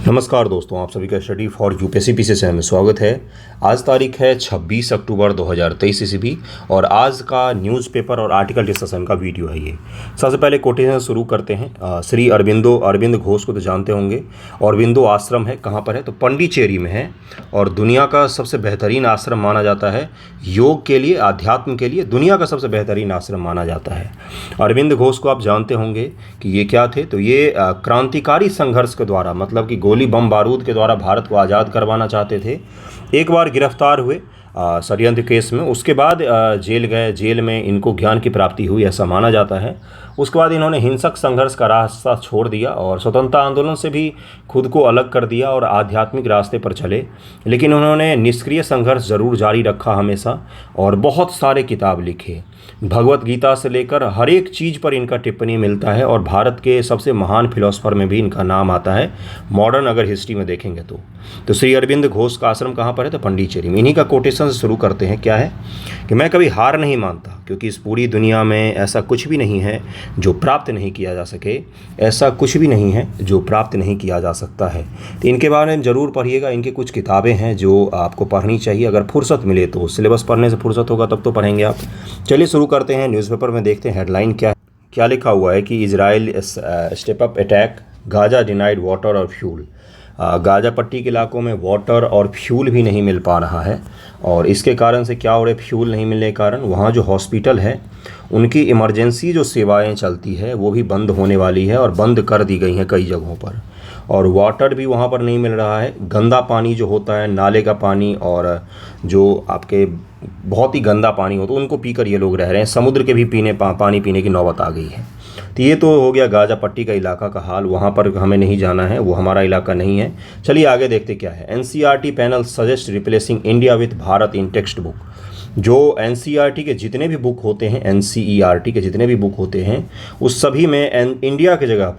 नमस्कार दोस्तों, आप सभी का study for UPSC PC channel में स्वागत है। आज तारीख है 26 अक्टूबर 2023 ईस्वी और आज का न्यूज़पेपर और आर्टिकल डिस्कशन का वीडियो है ये। सबसे पहले कोटेशन शुरू करते हैं। श्री अरविंद घोष को तो जानते होंगे। अरविंदो आश्रम है, कहाँ पर है? तो पंडिचेरी में है और दुनिया का सबसे बेहतरीन आश्रम माना जाता है योग के लिए, अध्यात्म के लिए दुनिया का सबसे बेहतरीन आश्रम माना जाता है। अरविंद घोष को आप जानते होंगे कि ये क्या थे? तो ये क्रांतिकारी संघर्ष के द्वारा, मतलब कि गोली बम बारूद के द्वारा भारत को आज़ाद करवाना चाहते थे। एक बार गिरफ्तार हुए षड्यंत्र केस में, उसके बाद जेल गए। जेल में इनको ज्ञान की प्राप्ति हुई ऐसा माना जाता है। उसके बाद इन्होंने हिंसक संघर्ष का रास्ता छोड़ दिया और स्वतंत्रता आंदोलन से भी खुद को अलग कर दिया और आध्यात्मिक रास्ते पर चले। लेकिन उन्होंने निष्क्रिय संघर्ष जरूर जारी रखा हमेशा और बहुत सारे किताब लिखे। भगवत गीता से लेकर हर एक चीज़ पर इनका टिप्पणी मिलता है और भारत के सबसे महान फिलोसफर में भी इनका नाम आता है मॉडर्न अगर हिस्ट्री में देखेंगे तो श्री अरविंद घोष का आश्रम कहाँ पर है? तो पंडिचेरी में। इन्हीं का कोटेशन से शुरू करते हैं। क्या है कि मैं कभी हार नहीं मानता, क्योंकि इस पूरी दुनिया में ऐसा कुछ भी नहीं है जो प्राप्त नहीं किया जा सके, ऐसा कुछ भी नहीं है जो प्राप्त नहीं किया जा सकता है। तो इनके बारे में ज़रूर पढ़िएगा। इनकी कुछ किताबें हैं जो आपको पढ़नी चाहिए, अगर फुर्सत मिले तो। सिलेबस पढ़ने से फुर्सत होगा तब तो पढ़ेंगे आप। चलिए शुरू करते हैं। न्यूज़पेपर में देखते हैं हेडलाइन क्या लिखा हुआ है कि Israel step up attack, Gaza denied water और फ्यूल। गाजा पट्टी के इलाकों में वाटर और फ्यूल भी नहीं मिल पा रहा है और इसके कारण से क्या हो रहा है? फ्यूल नहीं मिलने के कारण वहाँ जो हॉस्पिटल है उनकी इमरजेंसी जो सेवाएं चलती है वो भी बंद होने वाली है और बंद कर दी गई हैं कई जगहों पर। और वाटर भी वहाँ पर नहीं मिल रहा है। गंदा पानी जो होता है, नाले का पानी और जो आपके बहुत ही गंदा पानी होता है, उनको पीकर ये लोग रह रहे हैं। समुद्र के भी पानी पीने की नौबत आ गई है। तो ये तो हो गया गाजा पट्टी का इलाका का हाल। वहाँ पर हमें नहीं जाना है, वो हमारा इलाका नहीं है। चलिए आगे देखते क्या है। NCERT panel suggest replacing India with Bharat in text book. जो एनसीईआरटी के जितने भी बुक होते हैं, एनसीईआरटी के जितने भी बुक होते हैं उस सभी में इंडिया के जगह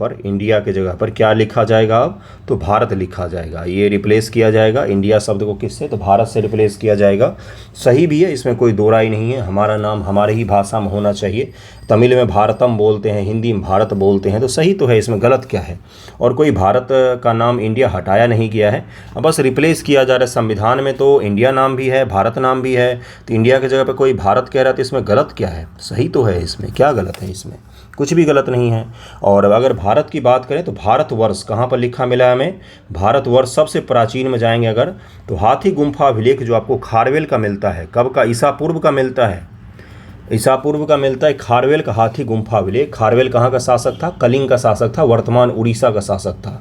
पर क्या लिखा जाएगा? अब तो भारत लिखा जाएगा। ये रिप्लेस किया जाएगा इंडिया शब्द को किससे? तो भारत से रिप्लेस किया जाएगा। सही भी है, इसमें कोई दो राय नहीं है। हमारा नाम हमारे ही भाषा में होना चाहिए। तमिल में भारतम बोलते हैं, हिंदी में भारत बोलते हैं, तो सही तो है, इसमें गलत क्या है? और कोई भारत का नाम इंडिया हटाया नहीं गया है, बस रिप्लेस किया जा रहा है। संविधान में तो इंडिया नाम भी है, भारत नाम भी है, तो इंडिया की जगह पे कोई भारत कह रहा है तो इसमें गलत क्या है? सही तो है, इसमें क्या गलत है? इसमें कुछ भी गलत नहीं है। और अगर भारत की बात करें तो भारतवर्ष कहाँ पर लिखा मिला है हमें? भारतवर्ष सबसे प्राचीन में जाएंगे अगर तो हाथी गुम्फा अभिलेख जो आपको खारवेल का मिलता है, कब का? ईसा पूर्व का मिलता है। ईसा पूर्व का मिलता है खारवेल का हाथी गुम्फा अभिलेख। खारवेल कहाँ का शासक था? कलिंग का शासक था, वर्तमान उड़ीसा का शासक था।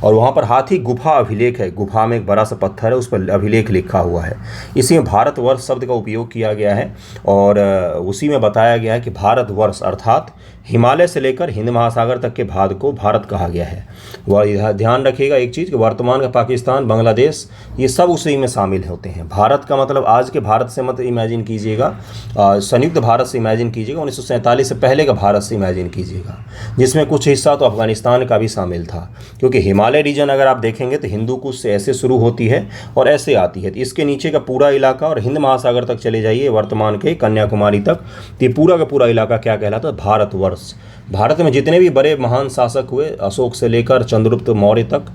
और वहाँ पर हाथी गुफा अभिलेख है। गुफा में एक बड़ा सा पत्थर है, उस पर अभिलेख लिखा हुआ है। इसी में भारतवर्ष शब्द का उपयोग किया गया है और उसी में बताया गया है कि भारतवर्ष अर्थात हिमालय से लेकर हिंद महासागर तक के भाग को भारत कहा गया है। वह ध्यान रखिएगा एक चीज़ कि वर्तमान का पाकिस्तान, बांग्लादेश, ये सब उसी में शामिल होते हैं। भारत का मतलब आज के भारत से मत इमेजिन कीजिएगा, संयुक्त भारत से इमेजिन कीजिएगा, 1947 से पहले का भारत से इमेजिन कीजिएगा, जिसमें कुछ हिस्सा तो अफगानिस्तान का भी शामिल था। क्योंकि हिमालय रीजन अगर आप देखेंगे तो हिंदू कुश से ऐसे शुरू होती है और ऐसे आती है। तो इसके नीचे का पूरा इलाका और हिंद महासागर तक चले जाइए, वर्तमान के कन्याकुमारी तक, तो ये पूरा का पूरा इलाका क्या कहलाता है? भारतवर्ष। भारत में जितने भी बड़े महान शासक हुए, अशोक से लेकर चंद्रगुप्त मौर्य तक,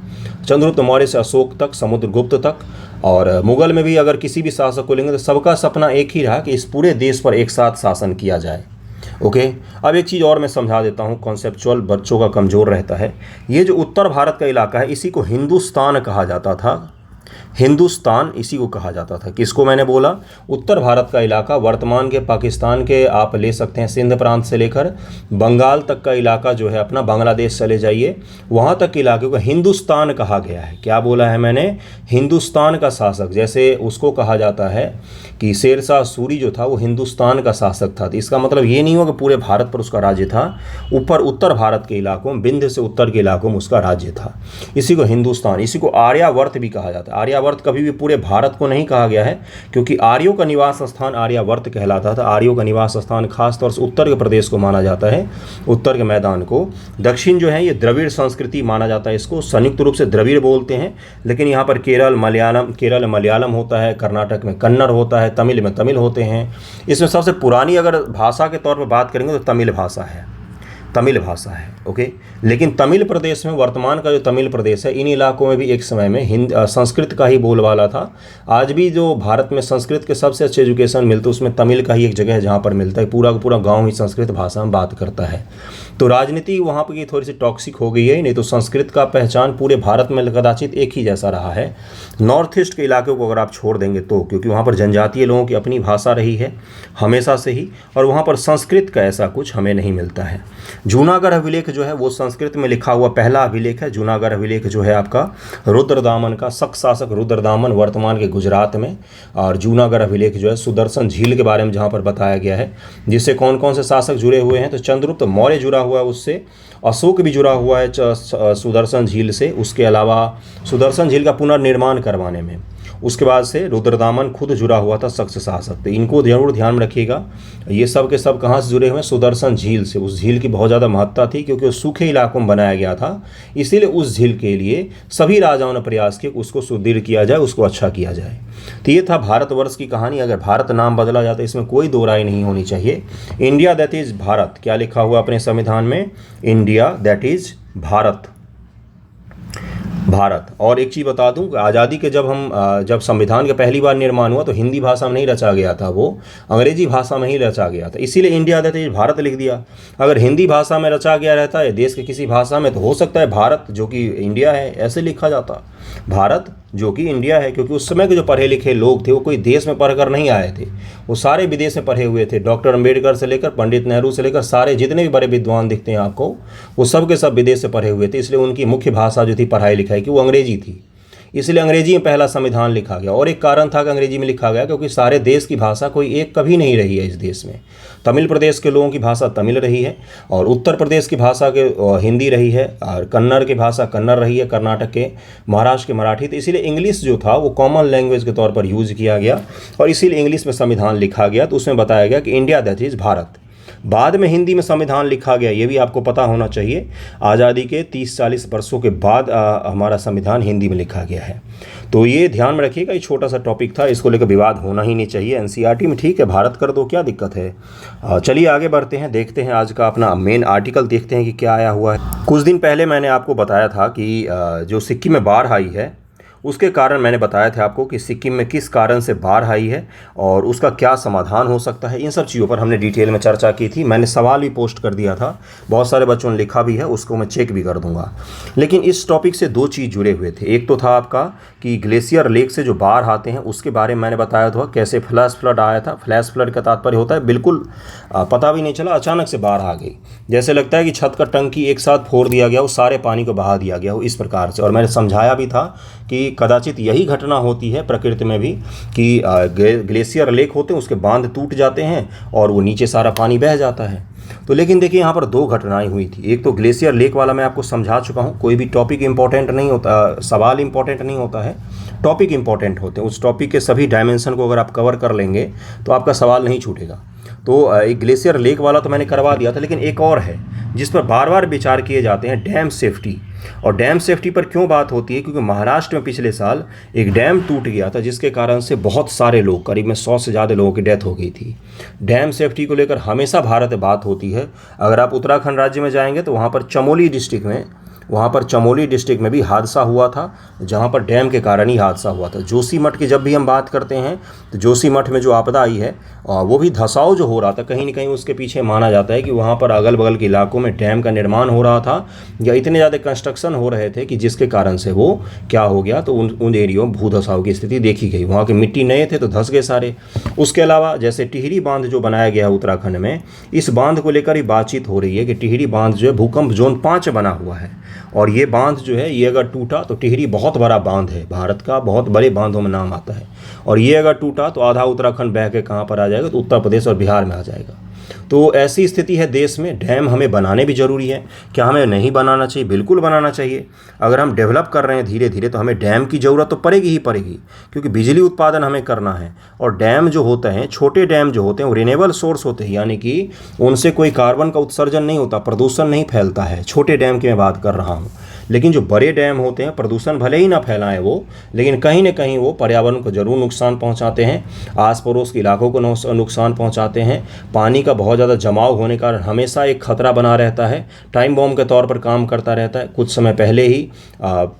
चंद्रगुप्त मौर्य से अशोक तक, समुद्रगुप्त तक, और मुगल में भी अगर किसी भी शासक को लेंगे तो सबका सपना एक ही रहा कि इस पूरे देश पर एक साथ शासन किया जाए। ओके, अब एक चीज़ और मैं समझा देता हूँ, कॉन्सेप्चुअल बच्चों का कमज़ोर रहता है। ये जो उत्तर भारत का इलाका है इसी को हिंदुस्तान कहा जाता था। हिंदुस्तान इसी को कहा जाता था। किसको मैंने बोला? उत्तर भारत का इलाका, वर्तमान के पाकिस्तान के आप ले सकते हैं सिंध प्रांत से लेकर बंगाल तक का इलाका जो है अपना, बांग्लादेश चले जाइए, वहाँ तक के इलाके को हिंदुस्तान कहा गया है। क्या बोला है मैंने? हिंदुस्तान का शासक। जैसे उसको कहा जाता है कि शेरशाह सूरी जो था वो हिंदुस्तान का शासक था। तो इसका मतलब ये नहीं होगा कि पूरे भारत पर उसका राज्य था, ऊपर उत्तर भारत के इलाकों में, विंध्य से उत्तर के इलाकों में उसका राज्य था। इसी को हिंदुस्तान, इसी को आर्यावर्त भी कहा जाता है। आर्यावर्त कभी भी पूरे भारत को नहीं कहा गया है, क्योंकि आर्यों का निवास स्थान आर्यावर्त कहलाता था। आर्यों का निवास स्थान खासतौर से उत्तर के प्रदेश को माना जाता है, उत्तर के मैदान को। दक्षिण जो है ये द्रविड़ संस्कृति माना जाता है, इसको संयुक्त रूप से द्रविड़ बोलते हैं। लेकिन यहाँ पर केरल मलयालम होता है, कर्नाटक में कन्नड़ होता है, तमिल में तमिल होते हैं। इसमें सबसे पुरानी अगर भाषा के तौर पर बात करेंगे तो तमिल भाषा है। तमिल भाषा है। ओके, लेकिन तमिल प्रदेश में, वर्तमान का जो तमिल प्रदेश है, इन इलाकों में भी एक समय में संस्कृत का ही बोलबाला था। आज भी जो भारत में संस्कृत के सबसे अच्छे एजुकेशन मिलते उसमें तमिल का ही एक जगह है जहाँ पर मिलता है। पूरा का पूरा गाँव ही संस्कृत भाषा में बात करता है। तो राजनीति वहाँ पर की थोड़ी सी टॉक्सिक हो गई है, नहीं तो संस्कृत का पहचान पूरे भारत में कदाचित एक ही जैसा रहा है। नॉर्थ ईस्ट के इलाके को अगर आप छोड़ देंगे तो, क्योंकि वहाँ पर जनजातीय लोगों की अपनी भाषा रही है हमेशा से ही, और वहाँ पर संस्कृत का ऐसा कुछ हमें नहीं मिलता है। जूनागढ़ अभिलेख जो है वो संस्कृत में लिखा हुआ पहला अभिलेख है। जूनागढ़ अभिलेख जो है आपका रुद्रदामन का, शक शासक रुद्रदामन वर्तमान के गुजरात में। और जूनागढ़ अभिलेख जो है सुदर्शन झील के बारे में जहाँ पर बताया गया है, जिससे कौन कौन से शासक जुड़े हुए हैं, तो चंद्रगुप्त मौर्य जुड़ा हुआ है उससे, अशोक भी जुड़ा हुआ है सुदर्शन झील से। उसके अलावा सुदर्शन झील का पुनर्निर्माण करवाने में उसके बाद से रुद्रदामन खुद जुड़ा हुआ था शख्स शासक। तो इनको जरूर ध्यान में रखिएगा। ये सब के सब कहाँ से जुड़े हुए हैं? सुदर्शन झील से। उस झील की बहुत ज़्यादा महत्ता थी क्योंकि वो सूखे इलाकों में बनाया गया था, इसीलिए उस झील के लिए सभी राजाओं ने प्रयास किया उसको सुदृढ़ किया जाए, उसको अच्छा किया जाए। तो ये था भारतवर्ष की कहानी। अगर भारत नाम बदला जाता है इसमें कोई दो राय नहीं होनी चाहिए। इंडिया दैट इज़ भारत, क्या लिखा हुआ अपने संविधान में? India that is Bharat, Bharat. और एक चीज़ बता दूं, आज़ादी के जब संविधान का पहली बार निर्माण हुआ तो हिंदी भाषा में नहीं रचा गया था, वो अंग्रेजी भाषा में ही रचा गया था, इसीलिए इंडिया दैट इज भारत लिख दिया। अगर हिंदी भाषा में रचा गया रहता है देश के किसी भाषा में तो हो सकता है भारत जो कि इंडिया है ऐसे लिखा जाता, भारत जो कि इंडिया है। क्योंकि उस समय के जो पढ़े लिखे लोग थे वो कोई देश में पढ़कर नहीं आए थे, वो सारे विदेश में पढ़े हुए थे। डॉक्टर अंबेडकर से लेकर पंडित नेहरू से लेकर सारे जितने भी बड़े विद्वान दिखते हैं आपको, वो सब के सब विदेश से पढ़े हुए थे। इसलिए उनकी मुख्य भाषा जो थी पढ़ाई लिखाई की वो अंग्रेजी थी, इसलिए अंग्रेजी में पहला संविधान लिखा गया। और एक कारण था कि अंग्रेजी में लिखा गया क्योंकि सारे देश की भाषा कोई एक कभी नहीं रही है इस देश में। तमिल प्रदेश के लोगों की भाषा तमिल रही है, और उत्तर प्रदेश की भाषा के हिंदी रही है, और कन्नड़ की भाषा कन्नड़ रही है, कर्नाटक के, महाराष्ट्र के मराठी। तो इसीलिए इंग्लिश जो था वो कॉमन लैंग्वेज के तौर पर यूज़ किया गया, और इसीलिए इंग्लिश में संविधान लिखा गया। तो उसमें बताया गया कि इंडिया दैट इज़ भारत। बाद में हिंदी में संविधान लिखा गया, ये भी आपको पता होना चाहिए। आज़ादी के 30-40 वर्षों के बाद हमारा संविधान हिंदी में लिखा गया है। तो ये ध्यान में रखिएगा, ये छोटा सा टॉपिक था, इसको लेकर विवाद होना ही नहीं चाहिए। एनसीईआरटी में ठीक है भारत कर दो, क्या दिक्कत है। चलिए आगे बढ़ते हैं, देखते हैं आज का अपना मेन आर्टिकल, देखते हैं कि क्या आया हुआ है। कुछ दिन पहले मैंने आपको बताया था कि जो सिक्किम में बाढ़ आई है उसके कारण मैंने बताया था आपको कि सिक्किम में किस कारण से बाढ़ आई है और उसका क्या समाधान हो सकता है। इन सब चीज़ों पर हमने डिटेल में चर्चा की थी। मैंने सवाल भी पोस्ट कर दिया था, बहुत सारे बच्चों ने लिखा भी है, उसको मैं चेक भी कर दूंगा। लेकिन इस टॉपिक से दो चीज़ जुड़े हुए थे। एक तो था आपका कि ग्लेशियर लेक से जो बाढ़ आते हैं उसके बारे में मैंने बताया था, कैसे फ्लैश फ्लड आया था। फ्लैश फ्लड का तात्पर्य होता है बिल्कुल पता भी नहीं चला, अचानक से बाढ़ आ गई, जैसे लगता है कि छत का टंकी एक साथ फोड़ दिया गया, वो सारे पानी को बहा दिया गया हो, इस प्रकार से। और मैंने समझाया भी था कि कदाचित यही घटना होती है प्रकृति में भी कि ग्लेशियर लेक होते हैं, उसके बांध टूट जाते हैं और वो नीचे सारा पानी बह जाता है। तो लेकिन देखिए यहाँ पर दो घटनाएं हुई थी। एक तो ग्लेशियर लेक वाला मैं आपको समझा चुका हूँ। कोई भी टॉपिक इंपॉर्टेंट नहीं होता, सवाल इंपॉर्टेंट नहीं होता है, टॉपिक इंपॉर्टेंट होते हैं। उस टॉपिक के सभी डायमेंशन को अगर आप कवर कर लेंगे तो आपका सवाल नहीं छूटेगा। तो एक ग्लेशियर लेक वाला तो मैंने करवा दिया था, लेकिन एक और है जिस पर बार बार विचार किए जाते हैं, डैम सेफ्टी। और डैम सेफ्टी पर क्यों बात होती है? क्योंकि महाराष्ट्र में पिछले साल एक डैम टूट गया था जिसके कारण से बहुत सारे लोग, करीब में 100 से ज़्यादा लोगों की डेथ हो गई थी। डैम सेफ्टी को लेकर हमेशा भारत में बात होती है। अगर आप उत्तराखंड राज्य में जाएंगे तो वहाँ पर चमोली डिस्ट्रिक्ट में भी हादसा हुआ था, जहाँ पर डैम के कारण ही हादसा हुआ था। जोशीमठ की जब भी हम बात करते हैं तो जोशीमठ में जो आपदा आई है वो भी धसाव जो हो रहा था, कहीं ना कहीं उसके पीछे माना जाता है कि वहाँ पर अगल बगल के इलाकों में डैम का निर्माण हो रहा था या इतने ज़्यादा कंस्ट्रक्शन हो रहे थे कि जिसके कारण से वो क्या हो गया, तो उन एरियो में भू धसाव की स्थिति देखी गई। वहाँ के मिट्टी नए थे तो धस गए सारे। उसके अलावा जैसे टिहरी बांध जो बनाया गया है उत्तराखंड में, इस बांध को लेकर ही बातचीत हो रही है कि टिहरी बांध जो है भूकंप जोन 5 बना हुआ है, और ये बांध जो है ये अगर टूटा तो टिहरी बहुत बड़ा बांध है, भारत का बहुत बड़े बांधों में नाम आता है, और ये अगर टूटा तो आधा उत्तराखंड बह के कहाँ पर आ जाएगा, तो उत्तर प्रदेश और बिहार में आ जाएगा। तो ऐसी स्थिति है देश में। डैम हमें बनाने भी ज़रूरी है। क्या हमें नहीं बनाना चाहिए? बिल्कुल बनाना चाहिए। अगर हम डेवलप कर रहे हैं धीरे धीरे तो हमें डैम की ज़रूरत तो पड़ेगी ही पड़ेगी, क्योंकि बिजली उत्पादन हमें करना है। और डैम जो होते हैं, छोटे डैम जो होते हैं वो रिन्यूएबल सोर्स होते हैं, यानी कि उनसे कोई कार्बन का उत्सर्जन नहीं होता, प्रदूषण नहीं फैलता है। छोटे डैम की मैं बात कर रहा हूँ। लेकिन जो बड़े डैम होते हैं प्रदूषण भले ही ना फैलाएं वो, लेकिन कहीं ना कहीं वो पर्यावरण को जरूर नुकसान पहुंचाते हैं, आस पड़ोस के इलाकों को नुकसान पहुंचाते हैं। पानी का बहुत ज़्यादा जमाव होने का हमेशा एक खतरा बना रहता है, टाइम बॉम्ब के तौर पर काम करता रहता है। कुछ समय पहले ही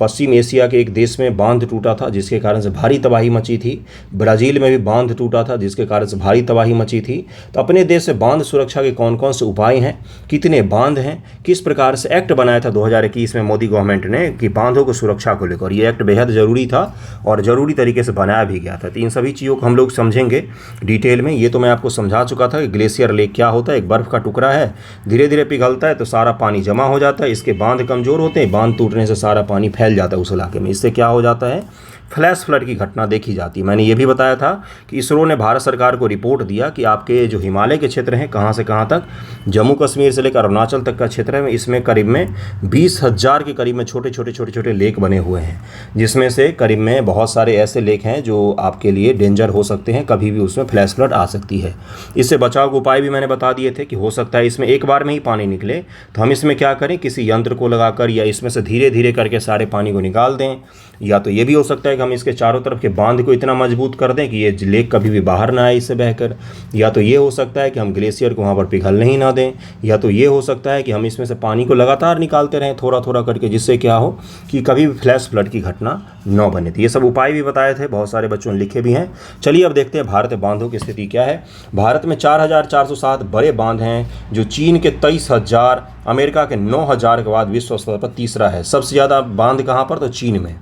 पश्चिम एशिया के एक देश में बांध टूटा था जिसके कारण से भारी तबाही मची थी। ब्राज़ील में भी बांध टूटा था जिसके कारण से भारी तबाही मची थी। तो अपने देश से बांध सुरक्षा के कौन कौन से उपाय हैं, कितने बांध हैं, किस प्रकार से एक्ट बनाया था 2021 में मोदी गवर्नमेंट ने कि बांधों को सुरक्षा को लेकर, ये एक्ट बेहद ज़रूरी था और ज़रूरी तरीके से बनाया भी गया था। तो इन सभी चीज़ों को हम लोग समझेंगे डिटेल में। ये तो मैं आपको समझा चुका था कि ग्लेशियर लेक क्या होता है। एक बर्फ़ का टुकड़ा है, धीरे धीरे पिघलता है तो सारा पानी जमा हो जाता है, इसके बांध कमज़ोर होते हैं, बांध टूटने से सारा पानी फैल जाता है उस इलाके में। इससे क्या हो जाता है, फ्लैश फ्लड की घटना देखी जाती है। मैंने ये भी बताया था कि इसरो ने भारत सरकार को रिपोर्ट दिया कि आपके जो हिमालय के क्षेत्र हैं कहाँ से कहाँ तक, जम्मू कश्मीर से लेकर अरुणाचल तक का क्षेत्र है, इसमें करीब में 20,000 के करीब में छोटे छोटे लेक बने हुए हैं, जिसमें से करीब में बहुत सारे ऐसे लेक हैं जो आपके लिए डेंजर हो सकते हैं, कभी भी उसमें फ्लैश फ्लड आ सकती है। इससे बचाव के उपाय भी मैंने बता दिए थे कि हो सकता है इसमें एक बार में ही पानी निकले, तो हम इसमें क्या करें, किसी यंत्र को लगाकर या इसमें से धीरे धीरे करके सारे पानी को निकाल दें। या तो ये भी हो सकता है कि हम इसके चारों तरफ के बांध को इतना मजबूत कर दें कि ये लेक कभी भी बाहर ना आए इससे बहकर। या तो ये हो सकता है कि हम ग्लेशियर को वहाँ पर पिघलने ही ना दें। या तो ये हो सकता है कि हम इसमें से पानी को लगातार निकालते रहें थोड़ा थोड़ा करके, जिससे क्या हो कि कभी भी फ्लैश फ्लड की घटना न बने। तो ये सब उपाय भी बताए थे, बहुत सारे बच्चों ने लिखे भी हैं। चलिए अब देखते हैं भारत में बांधों की स्थिति क्या है। भारत में 4,407 बड़े बांध हैं, जो चीन के 23,000, अमेरिका के 9,000 के बाद विश्व स्तर पर तीसरा है। सबसे ज़्यादा बांध कहाँ पर, तो चीन में।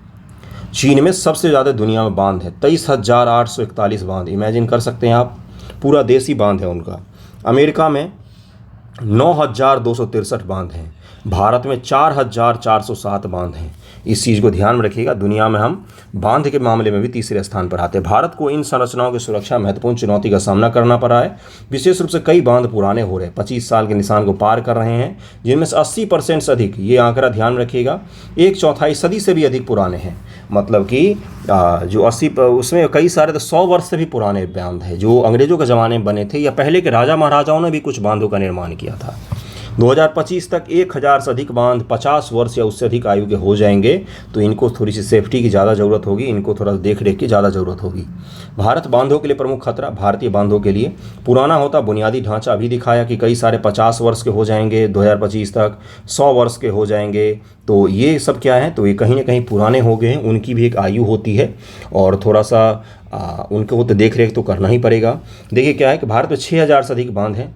चीन में सबसे ज़्यादा दुनिया में बांध है, 23,841 बांध। इमेजिन कर सकते हैं आप, पूरा देसी बांध है उनका। अमेरिका में 9,263 बांध हैं। भारत में 4,407 बांध हैं। इस चीज़ को ध्यान में रखिएगा, दुनिया में हम बांध के मामले में भी तीसरे स्थान पर आते हैं। भारत को इन संरचनाओं की सुरक्षा महत्वपूर्ण चुनौती का सामना करना पड़ा है। विशेष रूप से कई बांध पुराने हो रहे हैं, 25 साल के निशान को पार कर रहे हैं, जिनमें से 80% से अधिक, ये आंकड़ा ध्यान रखिएगा, 1/4 सदी से भी अधिक पुराने हैं। मतलब कि जो 80, उसमें कई सारे तो 100 वर्ष से भी पुराने बांध हैं, जो अंग्रेजों के ज़माने में बने थे या पहले के राजा महाराजाओं ने भी कुछ बांधों का निर्माण किया था। 2025 तक 1,000 से अधिक बांध 50 वर्ष या उससे अधिक आयु के हो जाएंगे, तो इनको थोड़ी सी सेफ्टी की ज़्यादा ज़रूरत होगी, इनको थोड़ा देख रेख की ज़्यादा ज़रूरत होगी। भारत बांधों के लिए प्रमुख खतरा, भारतीय बांधों के लिए पुराना होता बुनियादी ढांचा। अभी दिखाया कि कई सारे 50 वर्ष के हो जाएंगे 2025 तक, 100 वर्ष के हो जाएंगे। तो ये सब क्या है, तो ये कहीं ना कहीं पुराने हो गए हैं, उनकी भी एक आयु होती है और थोड़ा सा उनको तो देख रेख तो करना ही पड़ेगा। देखिए क्या है कि भारत में 6,000 से अधिक बांध हैं,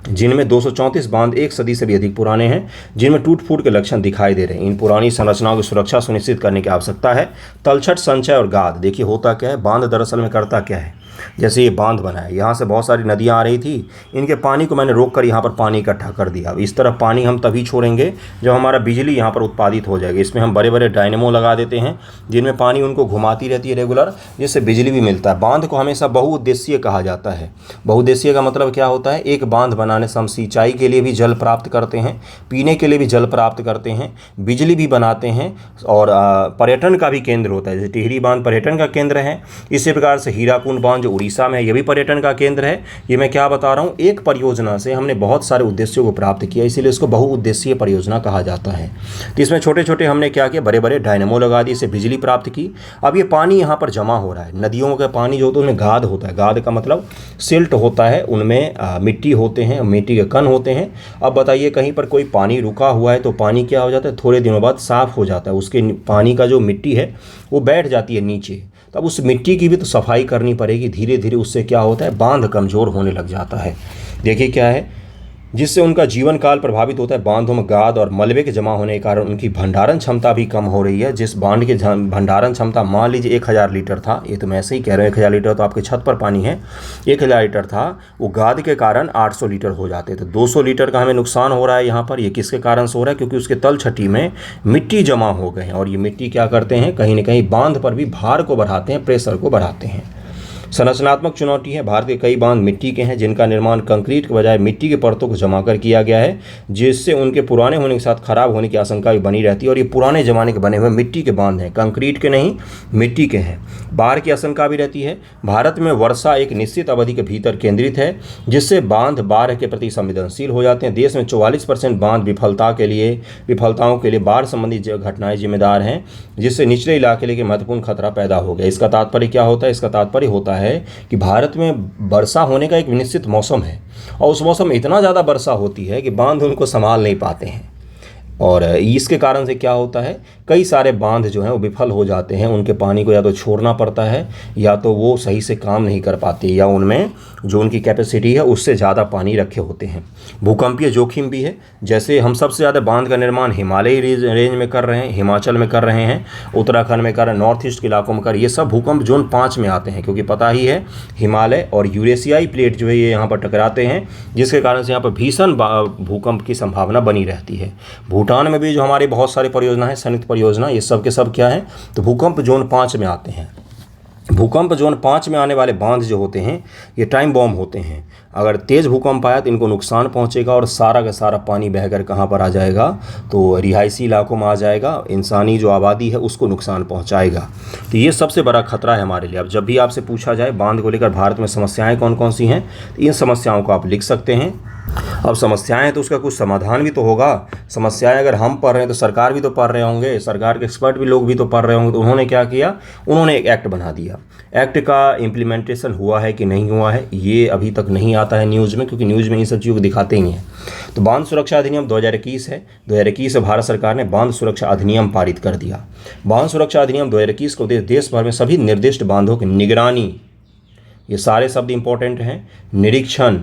जिनमें 234 बांध 1 सदी से भी अधिक पुराने हैं, जिनमें टूट फूट के लक्षण दिखाई दे रहे हैं। इन पुरानी संरचनाओं की सुरक्षा सुनिश्चित करने की आवश्यकता है। तलछट, संचय और गाद। देखिए होता क्या है, बांध दरअसल में करता क्या है, जैसे ये बांध बना है, यहाँ से बहुत सारी नदियाँ आ रही थी, इनके पानी को मैंने रोक कर यहाँ पर पानी इकट्ठा कर दिया। अब इस तरफ पानी हम तभी छोड़ेंगे जब हमारा बिजली यहाँ पर उत्पादित हो जाएगी। इसमें हम बड़े बड़े डायनेमो लगा देते हैं, जिनमें पानी उनको घुमाती रहती है रेगुलर, जिससे बिजली भी मिलता है। बांध को हमेशा बहुउद्देशीय कहा जाता है। बहुउद्देशीय का मतलब क्या होता है, एक बांध बनाने से हम सिंचाई के लिए भी जल प्राप्त करते हैं, पीने के लिए भी जल प्राप्त करते हैं, बिजली भी बनाते हैं और पर्यटन का भी केंद्र होता है। जैसे टिहरी बांध पर्यटन का केंद्र है, इसी प्रकार से हीराकुंड बांध जो उड़ीसा में है, ये भी पर्यटन का केंद्र है। ये मैं क्या बता रहा हूँ, एक परियोजना से हमने बहुत सारे उद्देश्यों को प्राप्त किया, इसीलिए इसको बहुउद्देशीय परियोजना कहा जाता है। तो इसमें छोटे छोटे हमने क्या किया, बड़े बड़े डायनेमो लगा दिए, इससे बिजली प्राप्त की। अब ये पानी यहाँ पर जमा हो रहा है, नदियों का पानी जो होता है उनमें गाद होता है, गाद का मतलब सिल्ट होता है, उनमें मिट्टी होते हैं, मिट्टी के कण होते हैं। अब बताइए कहीं पर कोई पानी रुका हुआ है तो पानी क्या हो जाता है, थोड़े दिनों बाद साफ हो जाता है, उसके पानी का जो मिट्टी है वो बैठ जाती है नीचे। तब उस मिट्टी की भी तो सफाई करनी पड़ेगी। धीरे धीरे उससे क्या होता है, बांध कमज़ोर होने लग जाता है। देखिए क्या है, जिससे उनका जीवन काल प्रभावित होता है। बांधों में गाद और मलबे के जमा होने के कारण उनकी भंडारण क्षमता भी कम हो रही है। जिस बांध की भंडारण क्षमता मान लीजिए 1,000 लीटर था, ये तो मैं ऐसे ही कह रहा हूँ, 1,000 लीटर तो आपके छत पर पानी है, 1,000 लीटर था, वो गाद के कारण 800 लीटर हो जाते। तो 200 लीटर का हमें नुकसान हो रहा है यहाँ पर। ये किसके कारण से हो रहा है, क्योंकि उसके तल छठी में मिट्टी जमा हो गए हैं और ये मिट्टी क्या करते हैं, कहीं ना कहीं बांध पर भी भार को बढ़ाते हैं, प्रेशर को बढ़ाते हैं। संरचनात्मक चुनौती है, भारत के कई बांध मिट्टी के हैं जिनका निर्माण कंक्रीट के बजाय मिट्टी के परतों को जमाकर किया गया है, जिससे उनके पुराने होने के साथ खराब होने की आशंका भी बनी रहती है। और ये पुराने ज़माने के बने हुए मिट्टी के बांध हैं, कंक्रीट के नहीं, मिट्टी के हैं। बाढ़ की आशंका भी रहती है। भारत में वर्षा एक निश्चित अवधि के भीतर केंद्रित है, जिससे बांध बाढ़ के प्रति संवेदनशील हो जाते हैं। देश में 44% बांध विफलताओं के लिए बाढ़ संबंधी घटनाएं जिम्मेदार हैं, जिससे निचले इलाके के लिए महत्वपूर्ण खतरा पैदा हो गया। इसका तात्पर्य क्या होता है? इसका तात्पर्य होता है कि भारत में वर्षा होने का एक निश्चित मौसम है और उस मौसम में इतना ज़्यादा वर्षा होती है कि बांध उनको संभाल नहीं पाते हैं, और इसके कारण से क्या होता है, कई सारे बांध जो हैं वो विफल हो जाते हैं। उनके पानी को या तो छोड़ना पड़ता है या तो वो सही से काम नहीं कर पाते, या उनमें जो उनकी कैपेसिटी है उससे ज़्यादा पानी रखे होते हैं। भूकंपीय जोखिम भी है, जैसे हम सबसे ज़्यादा बांध का निर्माण हिमालयी रेंज में कर रहे हैं, हिमाचल में कर रहे हैं, उत्तराखंड में कर रहे हैं, नॉर्थ ईस्ट के इलाकों में कर रहे हैं। ये सब भूकंप जोन 5 में आते हैं, क्योंकि पता ही है हिमालय और यूरेशियाई प्लेट जो है ये यहाँ पर टकराते हैं, जिसके कारण से यहाँ पर भीषण भूकंप की संभावना बनी रहती है। भूटान में भी जो हमारी बहुत सारी परियोजना है, संयुक्त परियोजना, ये सब के सब क्या है, तो भूकंप जोन 5 में आते हैं। भूकंप जोन 5 में आने वाले बांध जो होते हैं ये टाइम बॉम्ब होते हैं। अगर तेज़ भूकंप आया तो इनको नुकसान पहुंचेगा और सारा का सारा पानी बहकर कहाँ पर आ जाएगा, तो रिहायशी इलाकों में आ जाएगा, इंसानी जो आबादी है उसको नुकसान पहुंचाएगा। तो ये सबसे बड़ा खतरा है हमारे लिए। अब जब भी आपसे पूछा जाए बांध को लेकर भारत में समस्याएँ कौन कौन सी हैं, तो इन समस्याओं को आप लिख सकते हैं। अब समस्याएं तो उसका कुछ समाधान भी तो होगा। समस्याएं अगर हम पढ़ रहे हैं तो सरकार भी तो पढ़ रहे होंगे, सरकार के एक्सपर्ट भी लोग भी तो पढ़ रहे होंगे। तो उन्होंने क्या किया, उन्होंने एक एक्ट बना दिया। एक्ट का इम्प्लीमेंटेशन हुआ है कि नहीं हुआ है ये अभी तक नहीं आता है न्यूज़ में, क्योंकि न्यूज़ में इन सब चीज़ों को दिखाते ही हैं। तो बांध सुरक्षा अधिनियम 2021 है। 2021 में भारत सरकार ने बांध सुरक्षा अधिनियम पारित कर दिया। बांध सुरक्षा अधिनियम 2021 को देश भर में सभी निर्दिष्ट बांधों की निगरानी, ये सारे शब्द इंपॉर्टेंट हैं, निरीक्षण,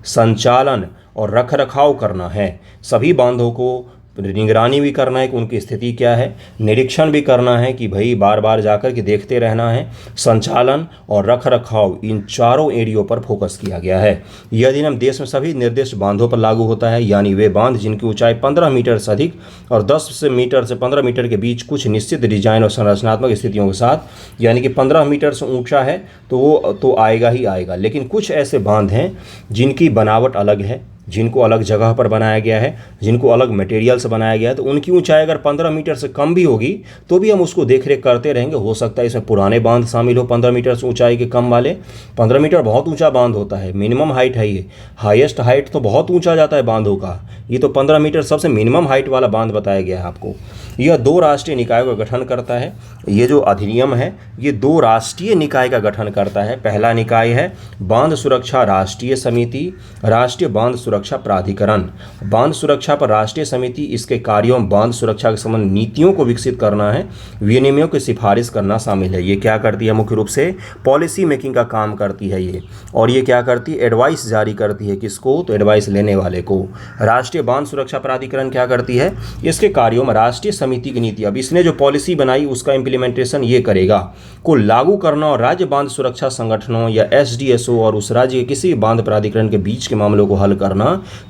संचालन और रखरखाव करना है। सभी बांधों को निगरानी भी करना है कि उनकी स्थिति क्या है, निरीक्षण भी करना है कि भाई बार बार जाकर के देखते रहना है, संचालन और रखरखाव, इन चारों एरियो पर फोकस किया गया है। यह अधिनियम देश में सभी निर्दिष्ट बांधों पर लागू होता है, यानी वे बांध जिनकी ऊंचाई 15 मीटर से अधिक और 10 मीटर से 15 मीटर के बीच कुछ निश्चित डिजाइन और संरचनात्मक स्थितियों के साथ, यानी कि 15 मीटर से ऊंचा है तो वो तो आएगा ही आएगा। लेकिन कुछ ऐसे बांध हैं जिनकी बनावट अलग है, जिनको अलग जगह पर बनाया गया है, जिनको अलग मटेरियल से बनाया गया है, तो उनकी ऊंचाई अगर 15 मीटर से कम भी होगी तो भी हम उसको देख रेख करते रहेंगे। हो सकता है इसमें पुराने बांध शामिल हो 15 मीटर से ऊंचाई के कम वाले। 15 मीटर बहुत ऊंचा बांध होता है, मिनिमम हाइट है ये, हाईएस्ट हाइट तो बहुत ऊंचा जाता है बांधों का, ये तो 15 मीटर सबसे मिनिमम हाइट वाला बांध बताया गया है आपको। यह 2 राष्ट्रीय निकायों का गठन करता है। ये जो अधिनियम है ये 2 राष्ट्रीय निकाय का गठन करता है। पहला निकाय है बांध सुरक्षा राष्ट्रीय समिति, राष्ट्रीय बांध सुरक्षा प्राधिकरण। बांध सुरक्षा पर राष्ट्रीय समिति इसके कार्यों में बांध सुरक्षा के संबंध नीतियों को विकसित करना है, विनियमों की सिफारिश करना शामिल है। ये क्या करती है, मुख्य रूप से पॉलिसी मेकिंग का काम करती है ये। और ये क्या करती है, एडवाइस जारी करती है, किसको, तो एडवाइस लेने वाले को। राष्ट्रीय बांध सुरक्षा प्राधिकरण क्या करती है, इसके कार्यों में राष्ट्रीय समिति की नीति, अब इसने जो पॉलिसी बनाई उसका इम्प्लीमेंटेशन ये करेगा, को लागू करना और राज्य बांध सुरक्षा संगठनों या एसडीएसओ और उस राज्य के किसी बांध प्राधिकरण के बीच के मामलों को हल करना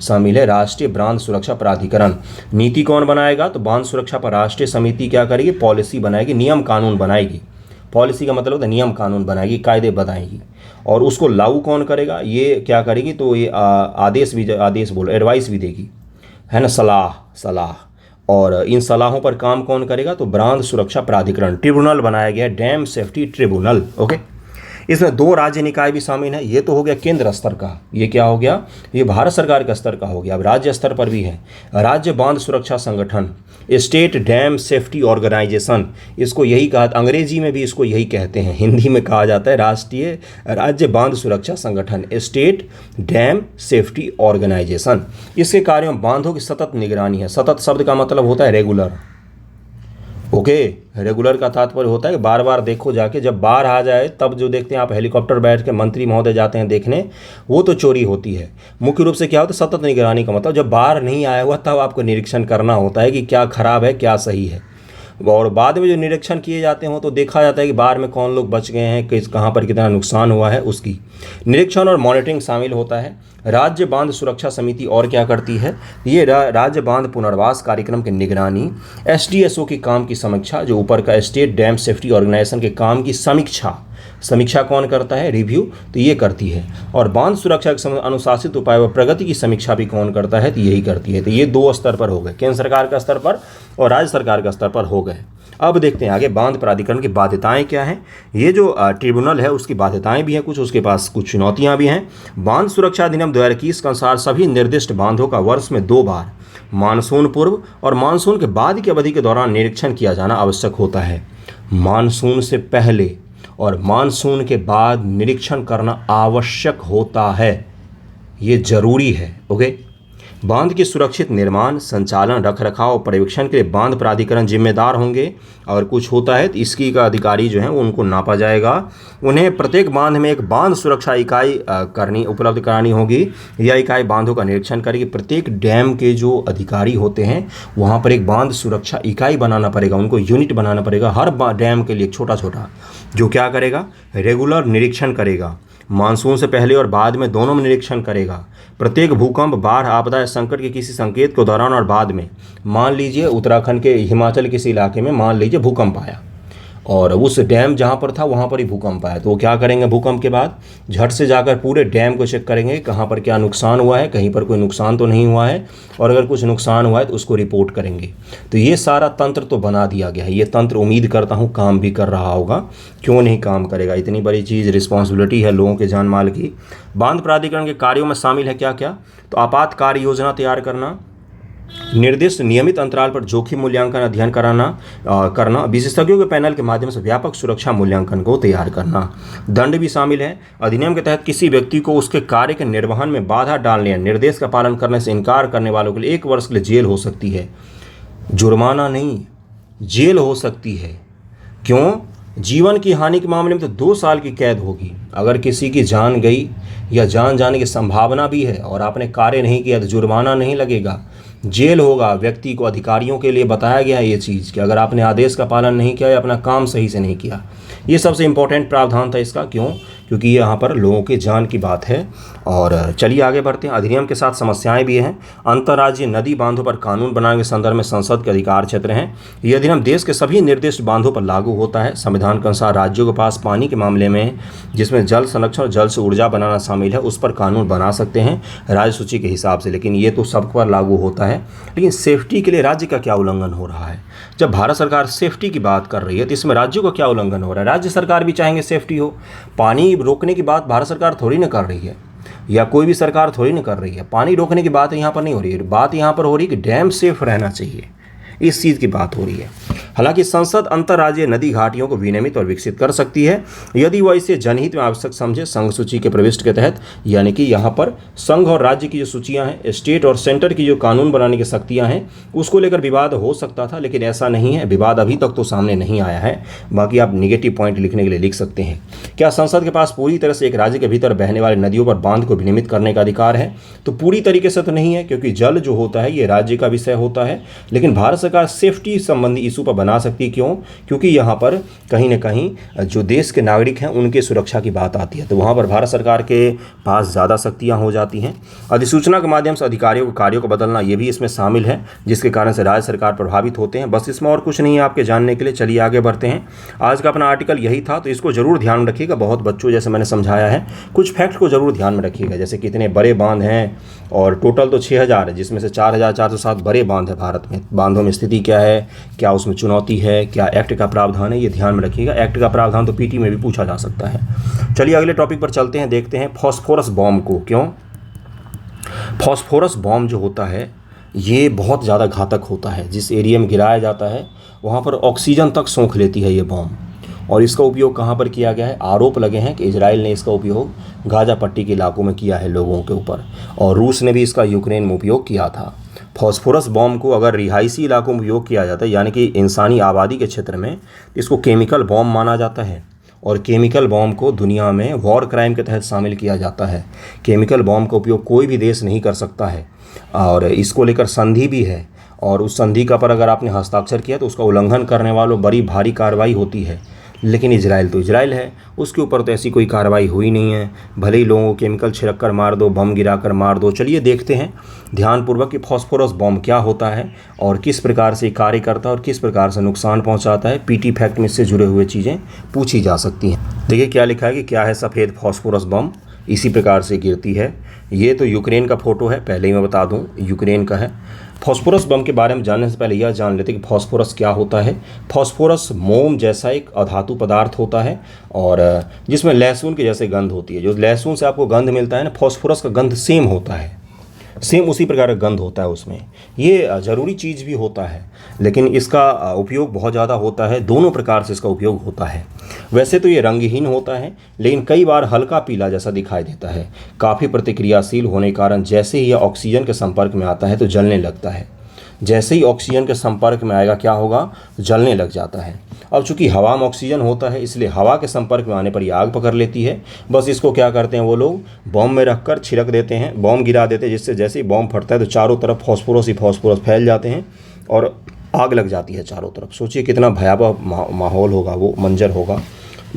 शामिल है राष्ट्रीय बांध सुरक्षा प्राधिकरण। नीति कौन बनाएगा, तो बांध सुरक्षा पर राष्ट्रीय समिति क्या करेगी, पॉलिसी बनाएगी, नियम कानून बनाएगी। पॉलिसी का मतलब होता है नियम कानून बनाएगी, कायदे बताएगी। और उसको लागू कौन करेगा, ये क्या करेगी, तो ये आदेश बोलो, एडवाइस भी देगी, है ना, सलाह। और इन सलाहों पर काम कौन करेगा, तो बांध सुरक्षा प्राधिकरण। ट्रिब्यूनल बनाया गया, डैम सेफ्टी ट्रिब्यूनल। ओके, इसमें 2 राज्य निकाय भी शामिल है। ये तो हो गया केंद्र स्तर का, ये क्या हो गया, ये भारत सरकार का स्तर का हो गया। अब राज्य स्तर पर भी है राज्य बांध सुरक्षा संगठन, स्टेट डैम सेफ्टी ऑर्गेनाइजेशन, इसको यही कहा, अंग्रेजी में भी इसको यही कहते हैं, हिंदी में कहा जाता है राष्ट्रीय राज्य बांध सुरक्षा संगठन, स्टेट डैम सेफ्टी ऑर्गेनाइजेशन। इसके कार्यों में बांधों की सतत निगरानी है। सतत शब्द का मतलब होता है रेगुलर। ओके, रेगुलर का तात्पर्य होता है कि बार बार देखो जाके, जब बाढ़ आ जाए तब जो देखते हैं आप, हेलीकॉप्टर बैठ के मंत्री महोदय जाते हैं देखने, वो तो चोरी होती है। मुख्य रूप से क्या होता है, सतत निगरानी का मतलब जब बाढ़ नहीं आया हुआ तब आपको निरीक्षण करना होता है कि क्या खराब है क्या सही है। और बाद में जो निरीक्षण किए जाते हैं तो देखा जाता है कि बाढ़ में कौन लोग बच गए हैं, किस कहाँ पर कितना नुकसान हुआ है, उसकी निरीक्षण और मॉनिटरिंग शामिल होता है। राज्य बांध सुरक्षा समिति और क्या करती है, ये राज्य बांध पुनर्वास कार्यक्रम की निगरानी, एसडीएसओ के काम की समीक्षा, जो ऊपर का स्टेट डैम सेफ्टी ऑर्गेनाइजेशन के काम की समीक्षा समीक्षा कौन करता है? रिव्यू तो ये करती है। और बांध सुरक्षा के अनुशासित उपाय व प्रगति की समीक्षा भी कौन करता है? तो यही करती है। तो ये 2 स्तर पर हो गए, केंद्र सरकार के स्तर पर और राज्य सरकार के स्तर पर हो गए। अब देखते हैं आगे बांध प्राधिकरण की बाध्यताएं क्या हैं। ये जो ट्रिब्यूनल है उसकी बाध्यताएं भी हैं कुछ, उसके पास कुछ चुनौतियां भी हैं। बांध सुरक्षा अधिनियम 2021 के अनुसार सभी निर्दिष्ट बांधों का वर्ष में 2 बार मानसून पूर्व और मानसून के बाद की अवधि के दौरान निरीक्षण किया जाना आवश्यक होता है। मानसून से पहले और मानसून के बाद निरीक्षण करना आवश्यक होता है, ये जरूरी है। ओके। बांध के सुरक्षित निर्माण, संचालन, रखरखाव और पर्यवेक्षण के लिए बांध प्राधिकरण जिम्मेदार होंगे। अगर कुछ होता है तो इसकी का अधिकारी जो है उनको नापा जाएगा। उन्हें प्रत्येक बांध में एक बांध सुरक्षा इकाई उपलब्ध करानी होगी। यह इकाई बांधों का निरीक्षण करेगी। प्रत्येक डैम के जो अधिकारी होते हैं वहाँ पर एक बांध सुरक्षा इकाई बनाना पड़ेगा, उनको यूनिट बनाना पड़ेगा हर डैम के लिए, छोटा छोटा, जो क्या करेगा? रेगुलर निरीक्षण करेगा। मानसून से पहले और बाद में दोनों में निरीक्षण करेगा। प्रत्येक भूकंप, बाढ़, आपदा या संकट के किसी संकेत के दौरान और बाद में, मान लीजिए उत्तराखंड के हिमाचल किसी इलाके में मान लीजिए भूकंप आया और उस डैम जहाँ पर था वहाँ पर ही भूकंप आया, तो वो क्या करेंगे? भूकंप के बाद झट से जाकर पूरे डैम को चेक करेंगे कहाँ पर क्या नुकसान हुआ है, कहीं पर कोई नुकसान तो नहीं हुआ है, और अगर कुछ नुकसान हुआ है तो उसको रिपोर्ट करेंगे। तो ये सारा तंत्र तो बना दिया गया है। ये तंत्र उम्मीद करता हूँ काम भी कर रहा होगा, क्यों नहीं काम करेगा? इतनी बड़ी चीज़, रिस्पॉन्सिबिलिटी है लोगों के जान माल की। बांध प्राधिकरण के कार्यों में शामिल है क्या क्या? तो आपात कार्य योजना तैयार करना, निर्दिष्ट नियमित अंतराल पर जोखिम मूल्यांकन अध्ययन करना, विशेषज्ञों के पैनल के माध्यम से व्यापक सुरक्षा मूल्यांकन को तैयार करना। दंड भी शामिल है। अधिनियम के तहत किसी व्यक्ति को उसके कार्य के निर्वहन में बाधा डालने या निर्देश का पालन करने से इनकार करने वालों के लिए 1 वर्ष के लिए जेल हो सकती है। जुर्माना नहीं, जेल हो सकती है। क्यों? जीवन की हानि के मामले में तो 2 साल की कैद होगी। अगर किसी की जान गई या जान जाने की संभावना भी है और आपने कार्य नहीं किया तो जुर्माना नहीं लगेगा, जेल होगा। व्यक्ति को, अधिकारियों के लिए बताया गया है ये चीज़ कि अगर आपने आदेश का पालन नहीं किया या अपना काम सही से नहीं किया, ये सबसे इम्पोर्टेंट प्रावधान था इसका। क्यों? क्योंकि ये यहाँ पर लोगों के जान की बात है। और चलिए आगे बढ़ते हैं। अधिनियम के साथ समस्याएं भी हैं। अंतर्राज्यीय नदी बांधों पर कानून बनाने के संदर्भ में संसद के अधिकार क्षेत्र हैं। यह अधिनियम देश के सभी निर्दिष्ट बांधों पर लागू होता है। संविधान के अनुसार राज्यों के पास पानी के मामले में, जिसमें जल संरक्षण और जल से ऊर्जा बनाना शामिल है, उस पर कानून बना सकते हैं राज्य सूची के हिसाब से। लेकिन ये तो सब पर लागू होता है। लेकिन सेफ्टी के लिए राज्य का क्या उल्लंघन हो रहा है? जब भारत सरकार सेफ्टी की बात कर रही है तो इसमें राज्यों का क्या उल्लंघन हो रहा है? राज्य सरकार भी चाहेंगे सेफ्टी हो। पानी रोकने की बात भारत सरकार थोड़ी ना कर रही है, या कोई भी सरकार थोड़ी ना कर रही है। पानी रोकने की बात यहाँ पर नहीं हो रही है। बात यहाँ पर हो रही है कि डैम सेफ रहना चाहिए, इस चीज़ की बात हो रही है। हालांकि संसद अंतर्राज्यीय नदी घाटियों को विनियमित और विकसित कर सकती है यदि वह इसे जनहित में आवश्यक समझे। संघ सूची के प्रविष्ट के तहत, यानी कि यहाँ पर संघ और राज्य की जो सूचियाँ हैं, स्टेट और सेंटर की जो कानून बनाने की शक्तियाँ हैं, उसको लेकर विवाद हो सकता था, लेकिन ऐसा नहीं है। विवाद अभी तक तो सामने नहीं आया है। बाकी आप निगेटिव पॉइंट लिखने के लिए लिख सकते हैं। क्या संसद के पास पूरी तरह से एक राज्य के भीतर बहने वाली नदियों पर बांध को विनियमित करने का अधिकार है? तो पूरी तरीके से तो नहीं है, क्योंकि जल जो होता है ये राज्य का विषय होता है। लेकिन भारत सरकार सेफ्टी संबंधी इशू पर बना सकती है। क्यों? क्योंकि यहाँ पर कहीं ना कहीं जो देश के नागरिक हैं उनके सुरक्षा की बात आती है, तो वहाँ पर भारत सरकार के पास ज़्यादा शक्तियाँ हो जाती हैं। अधिसूचना के माध्यम से अधिकारियों के कार्यों को बदलना ये भी इसमें शामिल है, जिसके कारण से राज्य सरकार प्रभावित होते हैं। बस इसमें और कुछ नहीं है आपके जानने के लिए। चलिए आगे बढ़ते हैं। आज का अपना आर्टिकल यही था, तो इसको जरूर ध्यान में रखिएगा। बहुत बच्चों, जैसे मैंने समझाया है, कुछ फैक्ट को जरूर ध्यान में रखिएगा, जैसे कितने बड़े बांध हैं, और टोटल तो 6000 है, जिसमें से 4407 बड़े बांध है भारत में। बांधों में स्थिति क्या है, क्या उसमें चुनौती है, क्या एक्ट का प्रावधान है, ये ध्यान में रखिएगा। एक्ट का प्रावधान तो पीटी में भी पूछा जा सकता है। चलिए अगले टॉपिक पर चलते हैं, देखते हैं फॉस्फोरस बॉम्ब को। क्यों? फॉस्फोरस बॉम्ब जो होता है ये बहुत ज़्यादा घातक होता है। जिस एरिया में गिराया जाता है वहाँ पर ऑक्सीजन तक सोख लेती है ये बॉम्ब। और इसका उपयोग कहाँ पर किया गया है? आरोप लगे हैं कि इजराइल ने इसका उपयोग गाजा पट्टी के इलाकों में किया है लोगों के ऊपर, और रूस ने भी इसका यूक्रेन में उपयोग किया था। फॉस्फोरस बॉम्ब को अगर रिहायशी इलाकों में उपयोग किया जाता है, यानी कि इंसानी आबादी के क्षेत्र में, इसको केमिकल बॉम्ब माना जाता है। और केमिकल बॉम्ब को दुनिया में वॉर क्राइम के तहत शामिल किया जाता है। केमिकल बॉम्ब का उपयोग कोई भी देश नहीं कर सकता है, और इसको लेकर संधि भी है, और उस संधि का पर अगर आपने हस्ताक्षर किया तो उसका उल्लंघन करने वालों बड़ी भारी कार्रवाई होती है। लेकिन इजराइल तो इजराइल है, उसके ऊपर तो ऐसी कोई कार्रवाई हुई नहीं है। भले ही लोगों को केमिकल छिड़क कर मार दो, बम गिरा कर मार दो। चलिए देखते हैं ध्यानपूर्वक कि फॉस्फोरस बम क्या होता है और किस प्रकार से कार्य करता है और किस प्रकार से नुकसान पहुंचाता है। पीटी फैक्ट में इससे जुड़े हुए चीज़ें पूछी जा सकती हैं। देखिए क्या लिखा है कि क्या है सफ़ेद फॉस्फोरस बम, इसी प्रकार से गिरती है। ये तो यूक्रेन का फोटो है, पहले ही मैं बता दूं यूक्रेन का है। फॉस्फोरस बम के बारे में जानने से पहले यह जान लेते हैं कि फॉस्फोरस क्या होता है। फॉस्फोरस मोम जैसा एक अधातु पदार्थ होता है और जिसमें लहसुन की जैसे गंध होती है। जो लहसुन से आपको गंध मिलता है ना, फॉस्फोरस का गंध सेम होता है, सेम उसी प्रकार का गंध होता है उसमें। ये ज़रूरी चीज़ भी होता है, लेकिन इसका उपयोग बहुत ज़्यादा होता है। दोनों प्रकार से इसका उपयोग होता है। वैसे तो ये रंगहीन होता है, लेकिन कई बार हल्का पीला जैसा दिखाई देता है। काफ़ी प्रतिक्रियाशील होने के कारण जैसे ही यह ऑक्सीजन के संपर्क में आता है तो जलने लगता है। जैसे ही ऑक्सीजन के संपर्क में आएगा क्या होगा, जलने लग जाता है। अब चूंकि हवा में ऑक्सीजन होता है, इसलिए हवा के संपर्क में आने पर यह आग पकड़ लेती है। बस इसको क्या करते हैं वो लोग, बॉम्ब में रखकर छिड़क देते हैं, बॉम्ब गिरा देते हैं, जिससे जैसे ही बॉम्ब फटता है तो चारों तरफ फॉस्फोरस ही फॉस्फोरस फैल जाते हैं और आग लग जाती है चारों तरफ। सोचिए कितना भयावह माहौल होगा, वो मंजर होगा।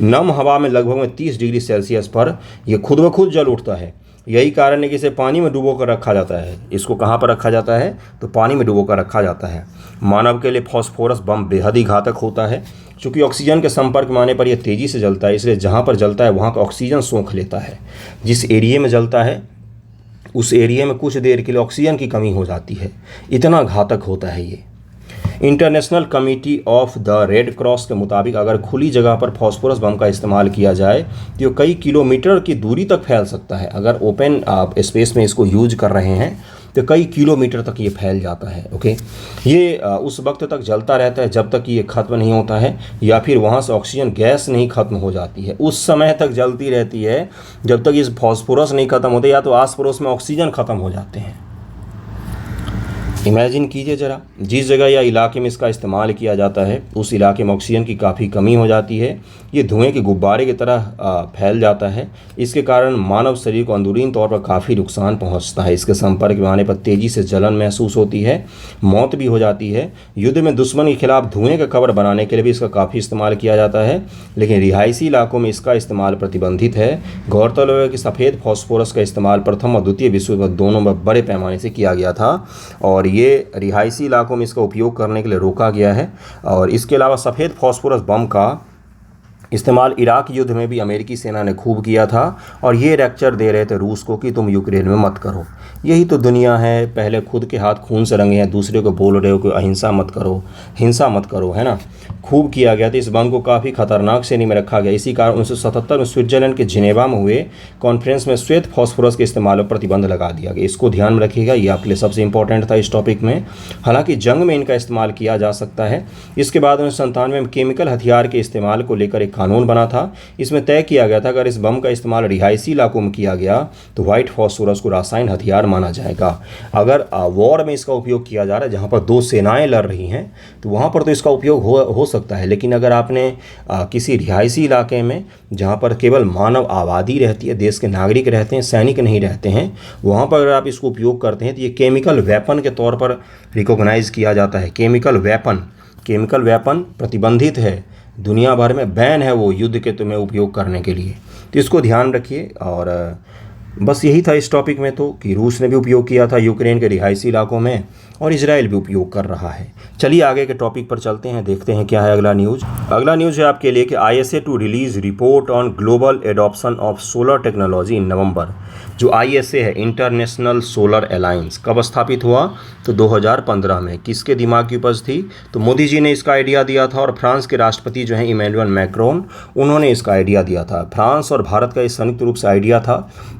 नम हवा में लगभग में 30 डिग्री सेल्सियस पर यह खुद ब खुद जल उठता है। यही कारण है कि इसे पानी में डुबो कर रखा जाता है। इसको कहाँ पर रखा जाता है, तो पानी में डुबो कर रखा जाता है। मानव के लिए फॉस्फोरस बम बेहद ही घातक होता है। चूँकि ऑक्सीजन के संपर्क में आने पर यह तेज़ी से जलता है, इसलिए जहाँ पर जलता है वहाँ का ऑक्सीजन सोख लेता है। जिस एरिया में जलता है उस एरिया में कुछ देर के लिए ऑक्सीजन की कमी हो जाती है। इतना घातक होता है ये। International committee of the red cross के मुताबिक अगर खुली जगह पर फॉस्फोरस बम का इस्तेमाल किया जाए तो ये कई किलोमीटर की दूरी तक फैल सकता है। अगर ओपन स्पेस में इसको यूज कर रहे हैं तो कई किलोमीटर तक ये फैल जाता है। ओके, ये उस वक्त तक जलता रहता है जब तक ये ख़त्म नहीं होता है, या फिर वहाँ से ऑक्सीजन गैस नहीं ख़त्म हो जाती है। उस समय तक जलती रहती है जब तक इस फॉस्फोरस नहीं ख़त्म होते, या तो आस पड़ोस में ऑक्सीजन ख़त्म हो जाते हैं। इमेजिन कीजिए ज़रा, जिस जगह या इलाके में इसका इस्तेमाल किया जाता है उस इलाके में ऑक्सीजन की काफ़ी कमी हो जाती है। ये धुएं के गुब्बारे की तरह फैल जाता है। इसके कारण मानव शरीर को अंदरूनी तौर पर काफ़ी नुकसान पहुंचता है। इसके संपर्क में आने पर तेज़ी से जलन महसूस होती है, मौत भी हो जाती है। युद्ध में दुश्मन के खिलाफ धुएँ का कवर बनाने के लिए भी इसका काफ़ी इस्तेमाल किया जाता है, लेकिन रिहायशी इलाकों में इसका इस्तेमाल प्रतिबंधित है। गौरतलब है कि सफ़ेद फॉस्फोरस का इस्तेमाल प्रथम और द्वितीय विश्व युद्ध दोनों में बड़े पैमाने से किया गया था और ये रिहायशी इलाकों में इसका उपयोग करने के लिए रोका गया है। और इसके अलावा सफ़ेद फॉस्फोरस बम का इस्तेमाल इराक युद्ध में भी अमेरिकी सेना ने खूब किया था और ये लेक्चर दे रहे थे रूस को कि तुम यूक्रेन में मत करो। यही तो दुनिया है, पहले खुद के हाथ खून से रंगे हैं, दूसरे को बोल रहे हो कि अहिंसा मत करो, हिंसा मत करो, है ना। खूब किया गया था। इस बम को काफ़ी खतरनाक श्रेणी में रखा गया। इसी कारण 1977 में स्विट्जरलैंड के जिनेवा में हुए कॉन्फ्रेंस में श्वेत फॉस्फोरस के इस्तेमाल पर प्रतिबंध लगा दिया गया। इसको ध्यान में रखिएगा, ये आपके लिए सबसे इंपॉर्टेंट था इस टॉपिक में। हालांकि जंग में इनका इस्तेमाल किया जा सकता है। इसके बाद 1997 में केमिकल हथियार के इस्तेमाल को लेकर एक कानून बना था। इसमें तय किया गया था अगर इस बम का इस्तेमाल रिहायशी इलाकों में किया गया तो व्हाइट फॉस्फोरस को रासायनिक हथियार माना जाएगा। अगर वॉर में इसका उपयोग किया जा रहा है, जहाँ पर दो सेनाएं लड़ रही हैं, तो वहाँ पर तो इसका उपयोग हो सकता है। लेकिन अगर आपने किसी रिहायशी इलाके में जहाँ पर केवल मानव आबादी रहती है, देश के नागरिक रहते हैं, सैनिक नहीं रहते हैं, वहाँ पर अगर आप इसको उपयोग करते हैं तो ये केमिकल वेपन के तौर पर रिकॉग्नाइज किया जाता है। केमिकल वेपन प्रतिबंधित है, दुनिया भर में बैन है वो युद्ध के तुम्हें उपयोग करने के लिए। तो इसको ध्यान रखिए। और बस यही था इस टॉपिक में तो कि रूस ने भी उपयोग किया था यूक्रेन के रिहायशी इलाकों में और इजराइल भी उपयोग कर रहा है। चलिए आगे के टॉपिक पर चलते हैं, देखते हैं क्या है अगला न्यूज़। अगला न्यूज़ है आपके लिए कि ISA to release report on global adoption of solar technology in November. जो ISA है, इंटरनेशनल सोलर अलायंस, कब स्थापित हुआ, तो 2015 में। किसके दिमाग की उपज थी, तो मोदी जी ने इसका आइडिया दिया था और फ्रांस के राष्ट्रपति जो हैं इमैनुअल मैक्रोन, उन्होंने इसका आइडिया दिया था। फ्रांस और भारत का ये संयुक्त रूप से आइडिया था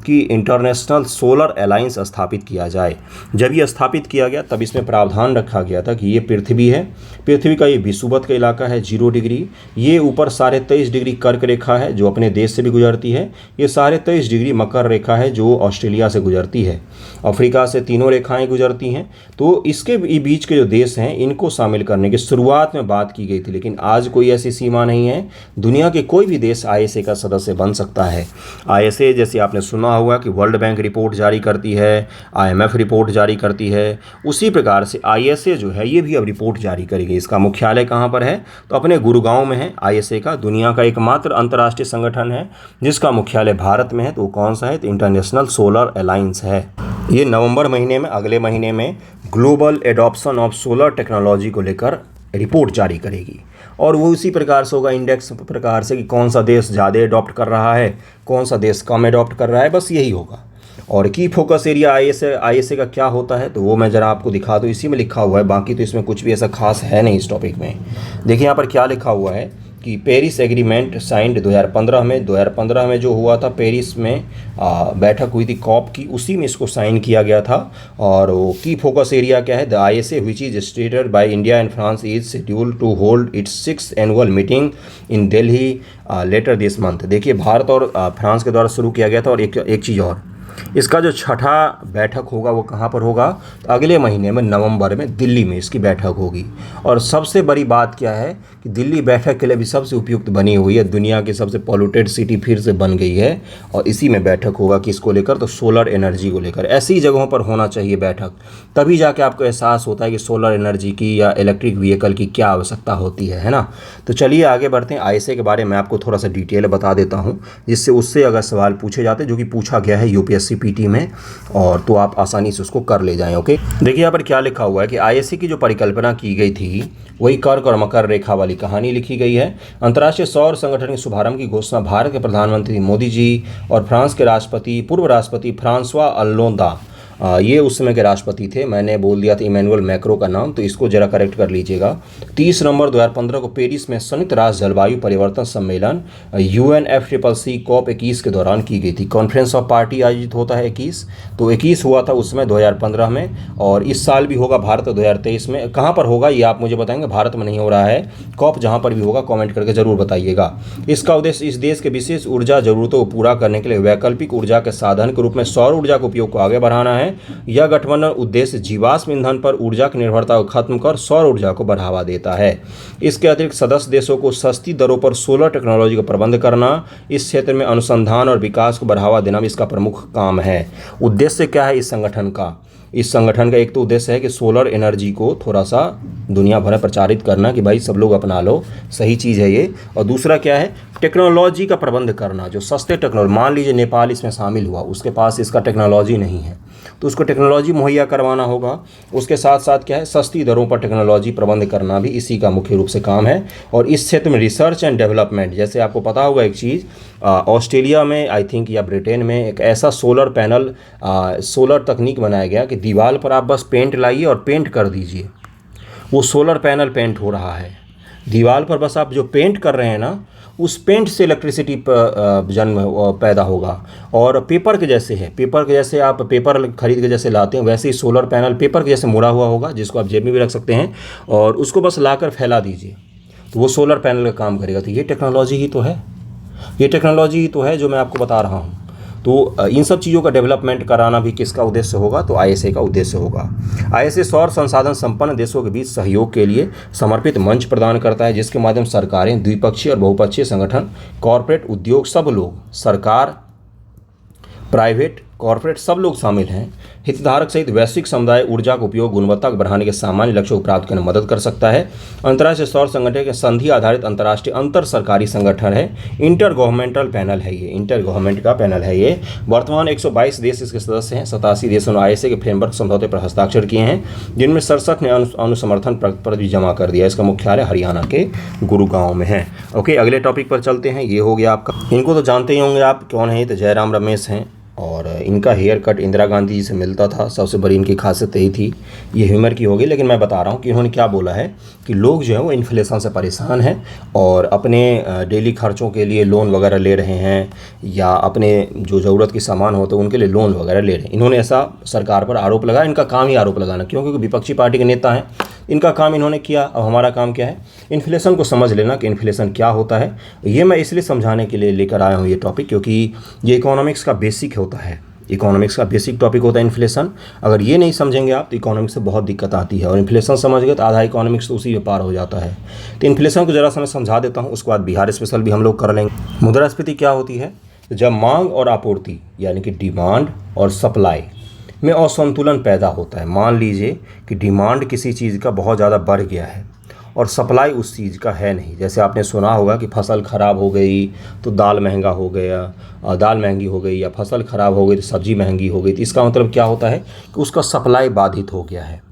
कि इंटरनेशनल सोलर अलायंस स्थापित किया जाए। जब ये स्थापित किया गया तब इसमें प्रावधान रखा गया था कि ये पृथ्वी है, पृथ्वी का ये विषुवत का इलाका है 0 डिग्री, ये ऊपर 23.5 डिग्री कर्क रेखा है जो अपने देश से भी गुजरती है, ये 23.5 डिग्री मकर रेखा है जो ऑस्ट्रेलिया से गुजरती है, अफ्रीका से तीनों रेखाएं गुजरती हैं। तो इसके बीच के जो देश हैं इनको शामिल करने की शुरुआत में बात की गई थी, लेकिन आज कोई ऐसी सीमा नहीं है। दुनिया के कोई भी देश ISA का सदस्य बन सकता है। ISA जैसे आपने सुना होगा कि वर्ल्ड बैंक रिपोर्ट जारी करती है, IMF रिपोर्ट जारी करती है, उसी प्रकार से ISA जो है ये भी अब रिपोर्ट जारी करेगी। इसका मुख्यालय कहाँ पर है? तो अपने गुरुगांव में है। ISA का दुनिया का एकमात्र अंतर्राष्ट्रीय संगठन है जिसका मुख्यालय भारत में है। तो वो कौन सा है? तो इंटरनेशनल सोलर अलायंस है। ये नवंबर महीने में, अगले महीने में global adoption of solar technology को लेकर रिपोर्ट जारी करेगी। और वो उसी प्रकार से होगा, इंडेक्स प्रकार से, कि कौन सा देश ज़्यादा अडॉप्ट कर रहा है, कौन सा देश कम अडॉप्ट कर रहा है, बस यही होगा। और की फोकस एरिया ISA का क्या होता है तो वो मैं ज़रा आपको दिखा दूँ। इसी में लिखा हुआ है, बाकी तो इसमें कुछ भी ऐसा खास है नहीं इस टॉपिक में। देखिए यहाँ पर क्या लिखा हुआ है कि पेरिस एग्रीमेंट साइंड 2015 में जो हुआ था, पेरिस में बैठक हुई थी कॉप की, उसी में इसको साइन किया गया था। और वो की फोकस एरिया क्या है? The ISA which is stated by India and France is schedule to hold its 6th annual meeting in Delhi later this month. देखिए भारत और फ्रांस के द्वारा शुरू किया गया था। और एक चीज़ और, इसका जो छठा बैठक होगा वो कहाँ पर होगा? तो अगले महीने में नवंबर में दिल्ली में इसकी बैठक होगी। और सबसे बड़ी बात क्या है कि दिल्ली बैठक के लिए भी सबसे उपयुक्त बनी हुई है, दुनिया की सबसे पॉल्यूटेड सिटी फिर से बन गई है। और इसी में बैठक होगा किसको लेकर? तो सोलर एनर्जी को लेकर। ऐसी जगहों पर होना चाहिए बैठक, तभी जाके आपको एहसास होता है कि सोलर एनर्जी की या इलेक्ट्रिक व्हीकल की क्या आवश्यकता होती है ना। तो चलिए आगे बढ़ते हैं। ISA के बारे में आपको थोड़ा सा डिटेल बता देता हूँ, जिससे उससे अगर सवाल पूछे जाते जो कि पूछा गया है UPSC PT में, और तो आप आसानी से उसको कर ले जाएं। ओके, देखिए यहाँ पर क्या लिखा हुआ है कि ISA की जो परिकल्पना की गई थी वही कर्क और मकर रेखा वाली कहानी लिखी गई है। अंतर्राष्ट्रीय सौर संगठन के शुभारंभ की घोषणा भारत के प्रधानमंत्री मोदी जी और फ्रांस के राष्ट्रपति, पूर्व राष्ट्रपति फ्रांसवा अल्लोंदा, ये उस समय के राष्ट्रपति थे। मैंने बोल दिया था इमैनुअल मैक्रो का नाम, तो इसको जरा करेक्ट कर लीजिएगा। 30 नवंबर 2015 को पेरिस में संयुक्त राष्ट्र जलवायु परिवर्तन सम्मेलन UNFCCC COP21 के दौरान की गई थी। कॉन्फ्रेंस ऑफ पार्टी आयोजित होता है 21, तो 21 हुआ था उस समय 2015 में, और इस साल भी होगा भारत 2023 में। कहाँ पर होगा ये आप मुझे बताएंगे, भारत में नहीं हो रहा है। COP जहाँ पर भी होगा कॉमेंट करके ज़रूर बताइएगा। इसका उद्देश्य इस देश के विशेष ऊर्जा जरूरतों को पूरा करने के लिए वैकल्पिक ऊर्जा के साधन के रूप में सौर ऊर्जा के उपयोग को आगे बढ़ाना है। यह गठबंधन उद्देश्य जीवाश्म ईंधन पर ऊर्जा की निर्भरता को खत्म कर सौर ऊर्जा को बढ़ावा देता है। इसके अतिरिक्त सदस्य देशों को सस्ती दरों पर सोलर टेक्नोलॉजी का प्रबंध करना, इस क्षेत्र में अनुसंधान और विकास को बढ़ावा देना भी इसका प्रमुख काम है। उद्देश्य क्या है इस संगठन का? इस संगठन का एक तो उद्देश्य है कि सोलर एनर्जी को थोड़ा सा दुनिया भर में प्रचारित करना कि भाई सब लोग अपना लो, सही चीज़ है ये। और दूसरा क्या है? टेक्नोलॉजी का प्रबंध करना, जो सस्ते टेक्नोलॉजी, मान लीजिए नेपाल इसमें शामिल हुआ, उसके पास इसका टेक्नोलॉजी नहीं है, तो उसको टेक्नोलॉजी मुहैया करवाना होगा। उसके साथ साथ क्या है? सस्ती दरों पर टेक्नोलॉजी प्रबंध करना भी इसी का मुख्य रूप से काम है। और इस क्षेत्र में रिसर्च एंड डेवलपमेंट, जैसे आपको पता होगा एक चीज़, ऑस्ट्रेलिया में आई थिंक या ब्रिटेन में एक ऐसा सोलर पैनल, सोलर तकनीक बनाया गया कि दीवार पर आप बस पेंट लाइए और पेंट कर दीजिए, वो सोलर पैनल पेंट हो रहा है। दीवार पर बस आप जो पेंट कर रहे हैं ना, उस पेंट से इलेक्ट्रिसिटी जन्म पैदा होगा। और पेपर के जैसे है, पेपर के जैसे आप पेपर खरीद के जैसे लाते हैं, वैसे ही सोलर पैनल पेपर के जैसे मुड़ा हुआ होगा, जिसको आप जेब में भी रख सकते हैं, और उसको बस लाकर फैला दीजिए तो वो सोलर पैनल का काम करेगा। तो ये टेक्नोलॉजी ही तो है, ये टेक्नोलॉजी ही तो है जो मैं आपको बता रहा हूँ। तो इन सब चीज़ों का डेवलपमेंट कराना भी किसका उद्देश्य होगा? तो ISA का उद्देश्य होगा। ISA सौर संसाधन संपन्न देशों के बीच सहयोग के लिए समर्पित मंच प्रदान करता है, जिसके माध्यम से सरकारें, द्विपक्षीय और बहुपक्षीय संगठन, कॉरपोरेट उद्योग, सब लोग, सरकार, प्राइवेट, कॉर्पोरेट, सब लोग शामिल हैं। हितधारक सहित वैश्विक समुदाय ऊर्जा का उपयोग गुणवत्ता को बढ़ाने के सामान्य लक्ष्यों को प्राप्त करने में मदद कर सकता है। अंतर्राष्ट्रीय सौर संगठन के संधि आधारित अंतर्राष्ट्रीय अंतर सरकारी संगठन है। इंटर गवर्नमेंटल पैनल है ये, इंटर गवर्नमेंट का पैनल है ये। वर्तमान 122 देश इसके सदस्य हैं। 87 देशों ने ISA के फ्रेमवर्क समझौते पर हस्ताक्षर किए हैं, जिनमें 67 ने अनुसमर्थन पत्र भी जमा कर दिया। इसका मुख्यालय हरियाणा के गुरुगांव में है। ओके, अगले टॉपिक पर चलते हैं। ये हो गया आपका, इनको तो जानते ही होंगे आप कौन है, तो जयराम रमेश हैं, और इनका हेयर कट इंदिरा गांधी जी से मिलता था। सबसे बड़ी इनकी खासियत यही थी। ये ह्यूमर की होगी, लेकिन मैं बता रहा हूँ कि इन्होंने क्या बोला है कि लोग जो है वो इन्फ्लेशन से परेशान हैं और अपने डेली खर्चों के लिए लोन वगैरह ले रहे हैं, या अपने जो ज़रूरत के सामान होते हैं उनके लिए लोन वगैरह ले रहे हैं। इन्होंने ऐसा सरकार पर आरोप लगाया। इनका काम ही आरोप लगाना, क्योंकि विपक्षी पार्टी के नेता हैं, इनका काम इन्होंने किया। अब हमारा काम क्या है? इन्फ्लेशन को समझ लेना कि इन्फ्लेशन क्या होता है। ये मैं इसलिए समझाने के लिए लेकर आया हूँ ये टॉपिक, क्योंकि ये इकोनॉमिक्स का बेसिक होता है। इकोनॉमिक्स का बेसिक टॉपिक होता है इन्फ्लेशन। अगर ये नहीं समझेंगे आप तो इकोनॉमिक्स से बहुत दिक्कत आती है, और इन्फ्लेशन समझ गए तो आधा इकोनॉमिक्स तो उसी में पार हो जाता है। तो इन्फ्लेशन को ज़रा सा मैं समझा देता हूँ, उसके बाद बिहार स्पेशल भी हम लोग कर लेंगे। मुद्रास्फीति क्या होती है? जब मांग और आपूर्ति, यानी कि डिमांड और सप्लाई, में असंतुलन पैदा होता है। मान लीजिए कि डिमांड किसी चीज़ का बहुत ज़्यादा बढ़ गया है और सप्लाई उस चीज़ का है नहीं। जैसे आपने सुना होगा कि फसल ख़राब हो गई तो दाल महंगा हो गया, दाल महंगी हो गई, या फसल ख़राब हो गई तो सब्ज़ी महंगी हो गई। तो इसका मतलब क्या होता है कि उसका सप्लाई बाधित हो गया है।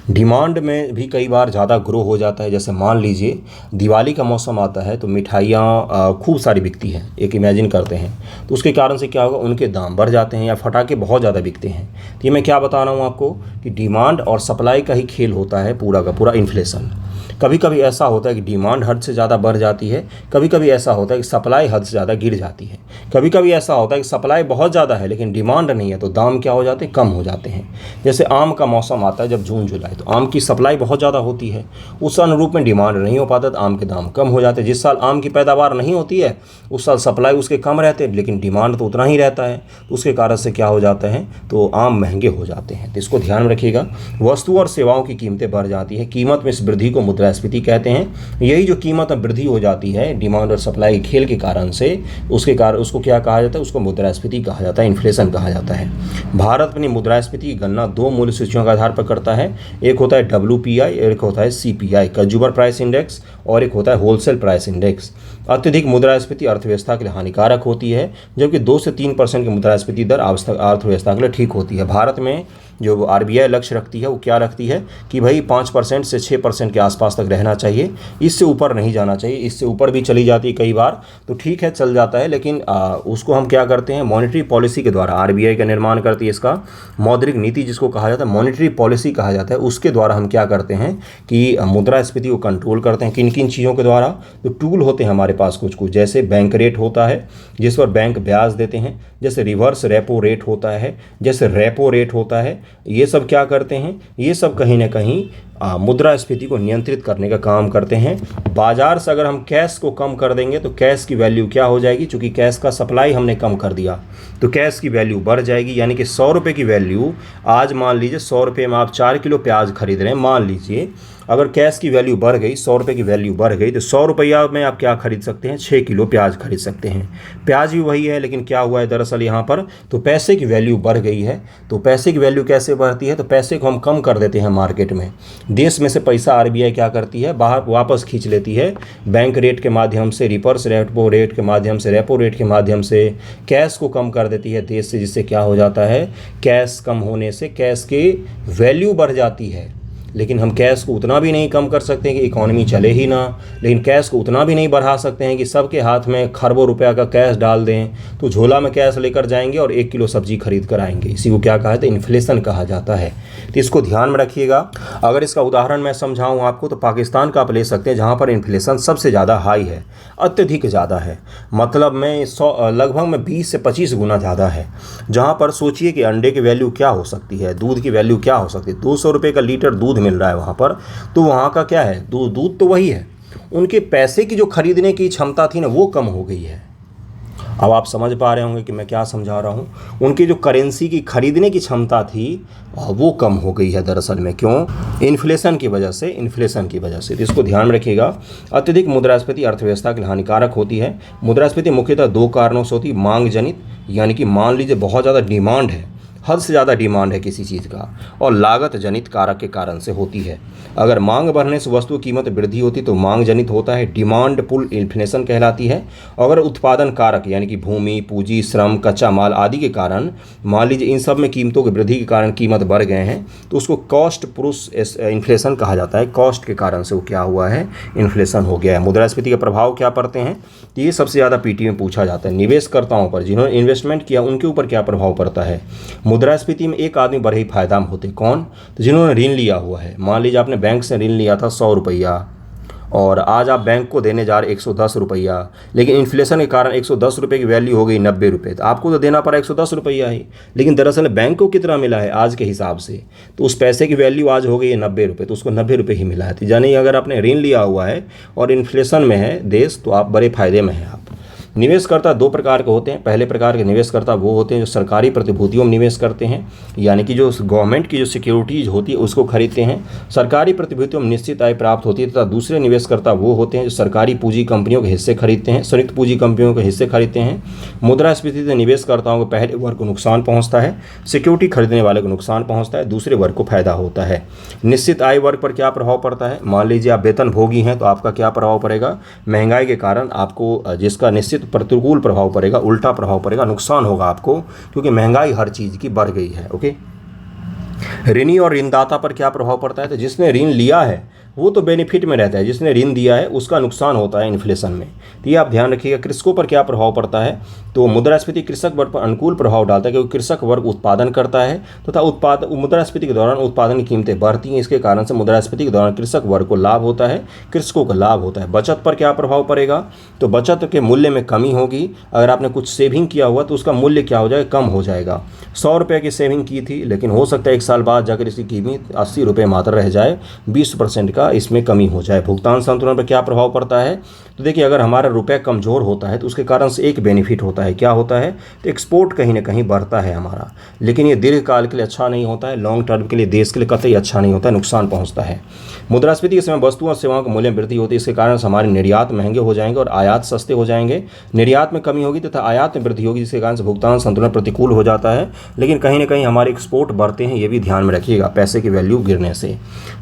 डिमांड में भी कई बार ज़्यादा ग्रो हो जाता है। जैसे मान लीजिए दिवाली का मौसम आता है तो मिठाइयाँ खूब सारी बिकती हैं, एक इमेजिन करते हैं, तो उसके कारण से क्या होगा, उनके दाम बढ़ जाते हैं या फटाके बहुत ज़्यादा बिकते हैं। तो ये मैं क्या बता रहा हूँ आपको कि डिमांड और सप्लाई का ही खेल होता है पूरा का पूरा इन्फ्लेशन। कभी कभी ऐसा होता है कि डिमांड हद से ज़्यादा बढ़ जाती है, कभी कभी ऐसा होता है कि सप्लाई हद से ज़्यादा गिर जाती है, कभी कभी ऐसा होता है कि सप्लाई बहुत ज़्यादा है लेकिन डिमांड नहीं है तो दाम क्या हो जाते हैं, कम हो जाते हैं। जैसे आम का मौसम आता है जब जून जुलाई, तो आम की सप्लाई बहुत ज़्यादा होती है, उस अनुरूप में डिमांड नहीं हो पाता तो आम के दाम कम हो जाते हैं। जिस साल आम की पैदावार नहीं होती है उस साल सप्लाई उसके कम रहते हैं लेकिन डिमांड तो उतना ही रहता है, तो उसके कारण से क्या हो जाता है, तो आम महंगे हो जाते हैं। तो इसको ध्यान में रखिएगा। वस्तु और सेवाओं की कीमतें बढ़ जाती है, कीमत में इस वृद्धि को मुद्रास्फीति कहते हैं। यही जो कीमत में वृद्धि हो जाती है डिमांड और सप्लाई के खेल के कारण से, उसके कारण उसको क्या कहा जाता है, उसको मुद्रास्फीति कहा जाता है, इन्फ्लेशन कहा जाता है। भारत अपनी मुद्रास्फीति की गणना दो मूल्य सूचियों के आधार पर करता है। एक होता है WPI, एक होता है CPI, कंज्यूमर प्राइस इंडेक्स, और एक होता है होलसेल प्राइस इंडेक्स। अत्यधिक मुद्रास्फीति अर्थव्यवस्था के लिए हानिकारक होती है, जबकि 2 से 3% की मुद्रास्फीति दर अर्थव्यवस्था के लिए ठीक होती है। भारत में जो RBI लक्ष्य रखती है वो क्या रखती है कि भाई 5% से 6% के आसपास तक रहना चाहिए, इससे ऊपर नहीं जाना चाहिए। इससे ऊपर भी चली जाती है कई बार तो ठीक है, चल जाता है, लेकिन उसको हम क्या करते हैं, मॉनेटरी पॉलिसी के द्वारा RBI का निर्माण करती है। इसका मौद्रिक नीति जिसको कहा जाता है, मॉनेटरी पॉलिसी कहा जाता है, उसके द्वारा हम क्या करते हैं कि मुद्रास्फीति को कंट्रोल करते हैं। किन किन चीज़ों के द्वारा, तो टूल होते हैं हमारे पास कुछ कुछ, जैसे बैंक रेट होता है जिस पर बैंक ब्याज देते हैं, जैसे रिवर्स रेपो रेट होता है, जैसे रेपो रेट होता है। ये सब क्या करते हैं, ये सब कहीं ना कहीं मुद्रास्फीति को नियंत्रित करने का काम करते हैं। बाजार से अगर हम कैश को कम कर देंगे तो कैश की वैल्यू क्या हो जाएगी, चूंकि कैश का सप्लाई हमने कम कर दिया तो कैश की वैल्यू बढ़ जाएगी। यानी कि 100 रुपये की वैल्यू, आज मान लीजिए 100 रुपये में आप 4 किलो प्याज खरीद रहे हैं, मान लीजिए अगर कैश की वैल्यू बढ़ गई, 100 रुपये की वैल्यू बढ़ गई, तो 100 रुपया में आप क्या खरीद सकते हैं, 6 किलो प्याज खरीद सकते हैं। प्याज भी वही है, लेकिन क्या हुआ है दरअसल यहाँ पर, तो पैसे की वैल्यू बढ़ गई है। तो पैसे की वैल्यू कैसे बढ़ती है, तो पैसे को हम कम कर देते हैं मार्केट में। देश में से पैसा RBI क्या करती है, बाहर वापस खींच लेती है, बैंक रेट के माध्यम से, रिवर्स रेपो रेट के माध्यम से, रेपो रेट के माध्यम से कैश को कम कर देती है देश से, जिससे क्या हो जाता है, कैश कम होने से कैश की वैल्यू बढ़ जाती है। लेकिन हम कैश को उतना भी नहीं कम कर सकते हैं कि इकॉनमी चले ही ना, लेकिन कैश को उतना भी नहीं बढ़ा सकते हैं कि सबके हाथ में खरबों रुपया का कैश डाल दें, तो झोला में कैश लेकर जाएंगे और 1 किलो सब्जी खरीद कर आएंगे। इसी को क्या कहा है, तो इन्फ्लेशन कहा जाता है। तो इसको ध्यान में रखिएगा। अगर इसका उदाहरण मैं समझाऊँ आपको तो पाकिस्तान का आप ले सकते हैं, जहाँ पर इन्फ्लेशन सबसे ज़्यादा हाई है, अत्यधिक ज़्यादा है, मतलब में लगभग में 20 से 25 गुना ज़्यादा है। जहाँ पर सोचिए कि अंडे की वैल्यू क्या हो सकती है, दूध की वैल्यू क्या हो सकती है, 200 रुपये का लीटर दूध मिल रहा है वहाँ पर, तो वहाँ का क्या है, दूध तो वही है, उनके पैसे की जो खरीदने की क्षमता थी ना वो कम हो गई है। अब आप समझ पा रहे होंगे कि मैं क्या समझा रहा हूँ। उनकी जो करेंसी की खरीदने की क्षमता थी वो कम हो गई है दरअसल में। क्यों? इन्फ्लेशन की वजह से, इन्फ्लेशन की वजह से। तो इसको ध्यान में रखिएगा। अत्यधिक मुद्रास्फीति अर्थव्यवस्था के लिए हानिकारक होती है। मुद्रास्फीति मुख्यतः 2 कारणों से होती है। मांग जनित, यानी कि मान लीजिए बहुत ज़्यादा डिमांड है, हद से ज़्यादा डिमांड है किसी चीज़ का, और लागत जनित कारक के कारण से होती है। अगर मांग बढ़ने से वस्तु की कीमत वृद्धि होती तो मांग जनित होता है, डिमांड पुल इन्फ्लेशन कहलाती है। अगर उत्पादन कारक यानी कि भूमि, पूंजी, श्रम, कच्चा माल आदि के कारण, मान लीजिए इन सब में कीमतों की वृद्धि के कारण कीमत बढ़ गए हैं, तो उसको कॉस्ट पुश इन्फ्लेशन कहा जाता है। कॉस्ट के कारण से वो क्या हुआ है, इन्फ्लेशन हो गया है। मुद्रास्फीति के प्रभाव क्या पड़ते हैं, तो ये सबसे ज़्यादा PT में पूछा जाता है। निवेशकर्ताओं पर, जिन्होंने इन्वेस्टमेंट किया, उनके ऊपर क्या प्रभाव पड़ता है। मुद्रास्फीति में एक आदमी बड़े ही फायदा में होते, कौन, तो जिन्होंने ऋण लिया हुआ है। मान लीजिए आपने बैंक से ऋण लिया था 100 रुपया, और आज आप बैंक को देने जा रहे 110 रुपया, लेकिन इन्फ्लेशन के कारण 110 रुपये की वैल्यू हो गई 90 रुपये, तो आपको तो देना पड़ा 110 रुपया ही, लेकिन दरअसल बैंक को कितना मिला है आज के हिसाब से, तो उस पैसे की वैल्यू आज हो गई है 90 रुपये, तो उसको 90 रुपये ही मिला है। यानी अगर आपने ऋण लिया हुआ है और इन्फ्लेशन में है देश, तो आप बड़े फायदे में हैं आप। निवेशकर्ता दो प्रकार के होते हैं। पहले प्रकार के निवेशकर्ता वो होते हैं जो सरकारी प्रतिभूतियों में निवेश करते हैं, यानी कि जो गवर्नमेंट की जो सिक्योरिटीज होती है उसको खरीदते हैं, सरकारी प्रतिभूतियों में निश्चित आय प्राप्त होती है। तथा दूसरे निवेशकर्ता वो होते हैं जो सरकारी पूंजी कंपनियों के हिस्से खरीदते हैं, संयुक्त पूंजी कंपनियों के हिस्से खरीदते हैं। मुद्रास्फीति से निवेशकर्ताओं को पहले वर्ग को नुकसान पहुंचता है, सिक्योरिटी खरीदने वाले को नुकसान पहुंचता है, दूसरे वर्ग को फायदा होता है। निश्चित आय वर्ग पर क्या प्रभाव पड़ता है? मान लीजिए आप वेतन भोगी हैं तो आपका क्या प्रभाव पड़ेगा? महंगाई के कारण आपको जिसका निश्चित प्रतिकूल प्रभाव पड़ेगा, उल्टा प्रभाव पड़ेगा, नुकसान होगा आपको, क्योंकि महंगाई हर चीज़ की बढ़ गई है। ओके। ऋणी और ऋणदाता पर क्या प्रभाव पड़ता है? तो जिसने ऋण लिया है वो तो बेनिफिट में रहता है, जिसने ऋण दिया है उसका नुकसान होता है इन्फ्लेशन में। तो ये आप ध्यान रखिएगा। कृषकों पर क्या प्रभाव पड़ता है? तो मुद्रास्फीति कृषक वर्ग पर अनुकूल प्रभाव डालता है, क्योंकि कृषक वर्ग उत्पादन करता है तथा मुद्रास्फीति के दौरान उत्पादन की कीमतें बढ़ती हैं। इसके कारण से मुद्रास्फीति के दौरान कृषक वर्ग को लाभ होता है, कृषकों को लाभ होता है। बचत पर क्या प्रभाव पड़ेगा? तो बचत के मूल्य में कमी होगी। अगर आपने कुछ सेविंग किया हुआ तो उसका मूल्य क्या हो जाएगा? कम हो जाएगा। 100 रुपये की सेविंग की थी, लेकिन हो सकता है 1 साल बाद जाकर इसकी कीमत 80 रुपये मात्र रह जाए, 20% का इसमें कमी हो जाए। भुगतान संतुलन पर क्या प्रभाव पड़ता है? तो देखिए, अगर हमारा रुपया कमज़ोर होता है तो उसके कारण से एक बेनिफिट होता है। क्या होता है? तो एक्सपोर्ट कहीं ना कहीं बढ़ता है हमारा, लेकिन ये दीर्घकाल के लिए अच्छा नहीं होता है, लॉन्ग टर्म के लिए देश के लिए कतई अच्छा नहीं होता है, नुकसान पहुंचता है। मुद्रास्फीति के समय वस्तुओं और सेवाओं के मूल्य में वृद्धि होती है। इसके कारण से हमारे निर्यात महंगे हो जाएंगे और आयात सस्ते हो जाएंगे। निर्यात में कमी होगी तथा आयात में वृद्धि होगी, जिसके कारण से भुगतान संतुलन प्रतिकूल हो जाता है, लेकिन कहीं ना कहीं हमारे एक्सपोर्ट बढ़ते हैं। ये भी ध्यान में रखिएगा, पैसे की वैल्यू गिरने से।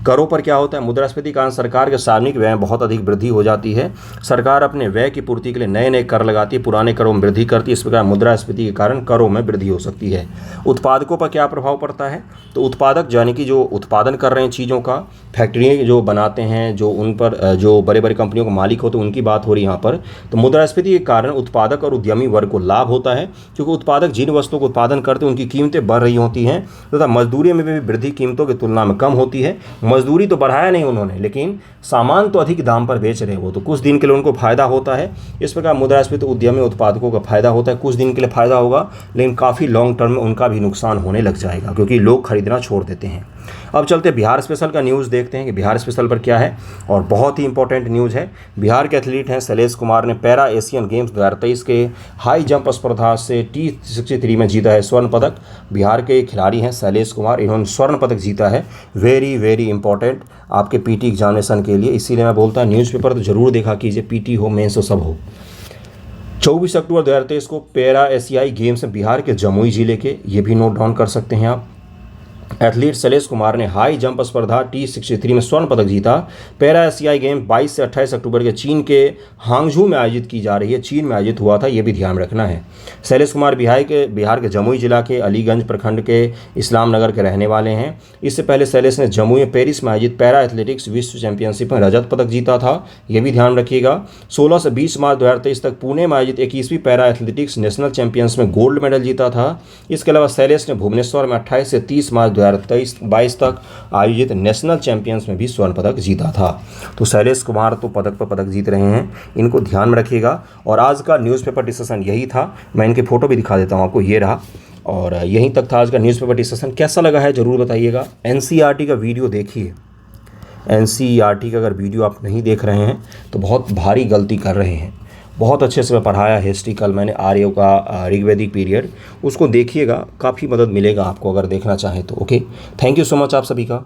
करों पर क्या होता है? मुद्रास्फीति के कारण सरकार के सार्वजनिक व्यय में बहुत अधिक वृद्धि हो जाती है। सरकार अपने व्यय की पूर्ति के लिए नए नए कर लगाती है, पुराने करों में वृद्धि करती है। इस प्रकार मुद्रास्फीति के कारण करों में वृद्धि हो सकती है। उत्पादकों पर क्या प्रभाव पड़ता है? तो उत्पादक यानी कि जो उत्पादन कर रहे हैं चीज़ों का, फैक्ट्रियाँ जो बनाते हैं, जो उन पर जो बड़े बड़े कंपनियों के मालिक होते हैं, उनकी बात हो रही है यहाँ पर। तो मुद्रास्फीति के कारण उत्पादक और उद्यमी वर्ग को लाभ होता है, क्योंकि उत्पादक जिन वस्तुओं को उत्पादन करते हैं उनकी कीमतें बढ़ रही होती हैं तथा मजदूरी में भी वृद्धि कीमतों की तुलना में कम होती है। मजदूरी तो बढ़ाया नहीं उन्होंने, लेकिन सामान तो अधिक दाम पर बेच रहे हैं वो, तो कुछ दिन के लिए उनको फायदा होता है। इस प्रकार मुद्रास्फीति उद्यमी उत्पादकों का फायदा होता है, कुछ दिन के लिए फायदा होगा, लेकिन काफ़ी लॉन्ग टर्म में उनका भी नुकसान होने लग जाएगा, क्योंकि लोग खरीदना छोड़ देते हैं। अब चलते बिहार स्पेशल का न्यूज़ देखते हैं कि बिहार स्पेशल पर क्या है, और बहुत ही इंपॉर्टेंट न्यूज़ है। बिहार के एथलीट हैं शैलेश कुमार ने पैरा एशियन गेम्स 2023 के हाई जंप स्पर्धा से T63 में जीता है स्वर्ण पदक। बिहार के खिलाड़ी हैं शैलेश कुमार, इन्होंने स्वर्ण पदक जीता है। वेरी वेरी इंपॉर्टेंट आपके पीटी एग्जामिनेशन के लिए, इसीलिए मैं बोलता हूँ न्यूज़पेपर तो ज़रूर देखा कीजिए, पीटी हो, मेंस हो, सब हो। 24 अक्टूबर 2023 को पैरा एशियाई गेम्स में बिहार के जमुई जिले के, ये भी नोट डाउन कर सकते हैं आप, एथलीट शैलेश कुमार ने हाई जंप स्पर्धा T63 में स्वर्ण पदक जीता। पैरा एशियाई गेम 22 से 28 अक्टूबर के चीन के हांगझू में आयोजित की जा रही है, चीन में आयोजित हुआ था, ये भी ध्यान रखना है। शैलेश कुमार बिहार के जमुई जिला के अलीगंज प्रखंड के इस्लाम नगर के रहने वाले हैं। इससे पहले शैलेश ने जमुई में पेरिस में आयोजित पैरा एथलेटिक्स विश्व चैंपियनशिप में रजत पदक जीता था, ये भी ध्यान रखिएगा। 16 से 20 मार्च 2023 तक पुणे में आयोजित 21वीं पैरा एथलेटिक्स नेशनल चैंपियंस में गोल्ड मेडल जीता था। इसके अलावा शैलेश ने भुवनेश्वर में 28 से 30 मार्च 2023-22 तक आयोजित नेशनल चैंपियंस में भी स्वर्ण पदक जीता था। तो शैलेश कुमार तो पदक पर पदक जीत रहे हैं, इनको ध्यान में रखिएगा। और आज का न्यूज़पेपर डिस्कशन यही था, मैं इनके फ़ोटो भी दिखा देता हूँ आपको, ये रहा। और यहीं तक था आज का न्यूज़पेपर डिस्कशन। कैसा लगा है ज़रूर बताइएगा। एनसीईआरटी का वीडियो देखिए, एनसीईआरटी का अगर वीडियो आप नहीं देख रहे हैं तो बहुत भारी गलती कर रहे हैं। बहुत अच्छे से मैं पढ़ाया हिस्ट्री, कल मैंने आर्यों का ऋग्वैदिक पीरियड, उसको देखिएगा, काफ़ी मदद मिलेगा आपको अगर देखना चाहें तो। Okay, thank you so much आप सभी का।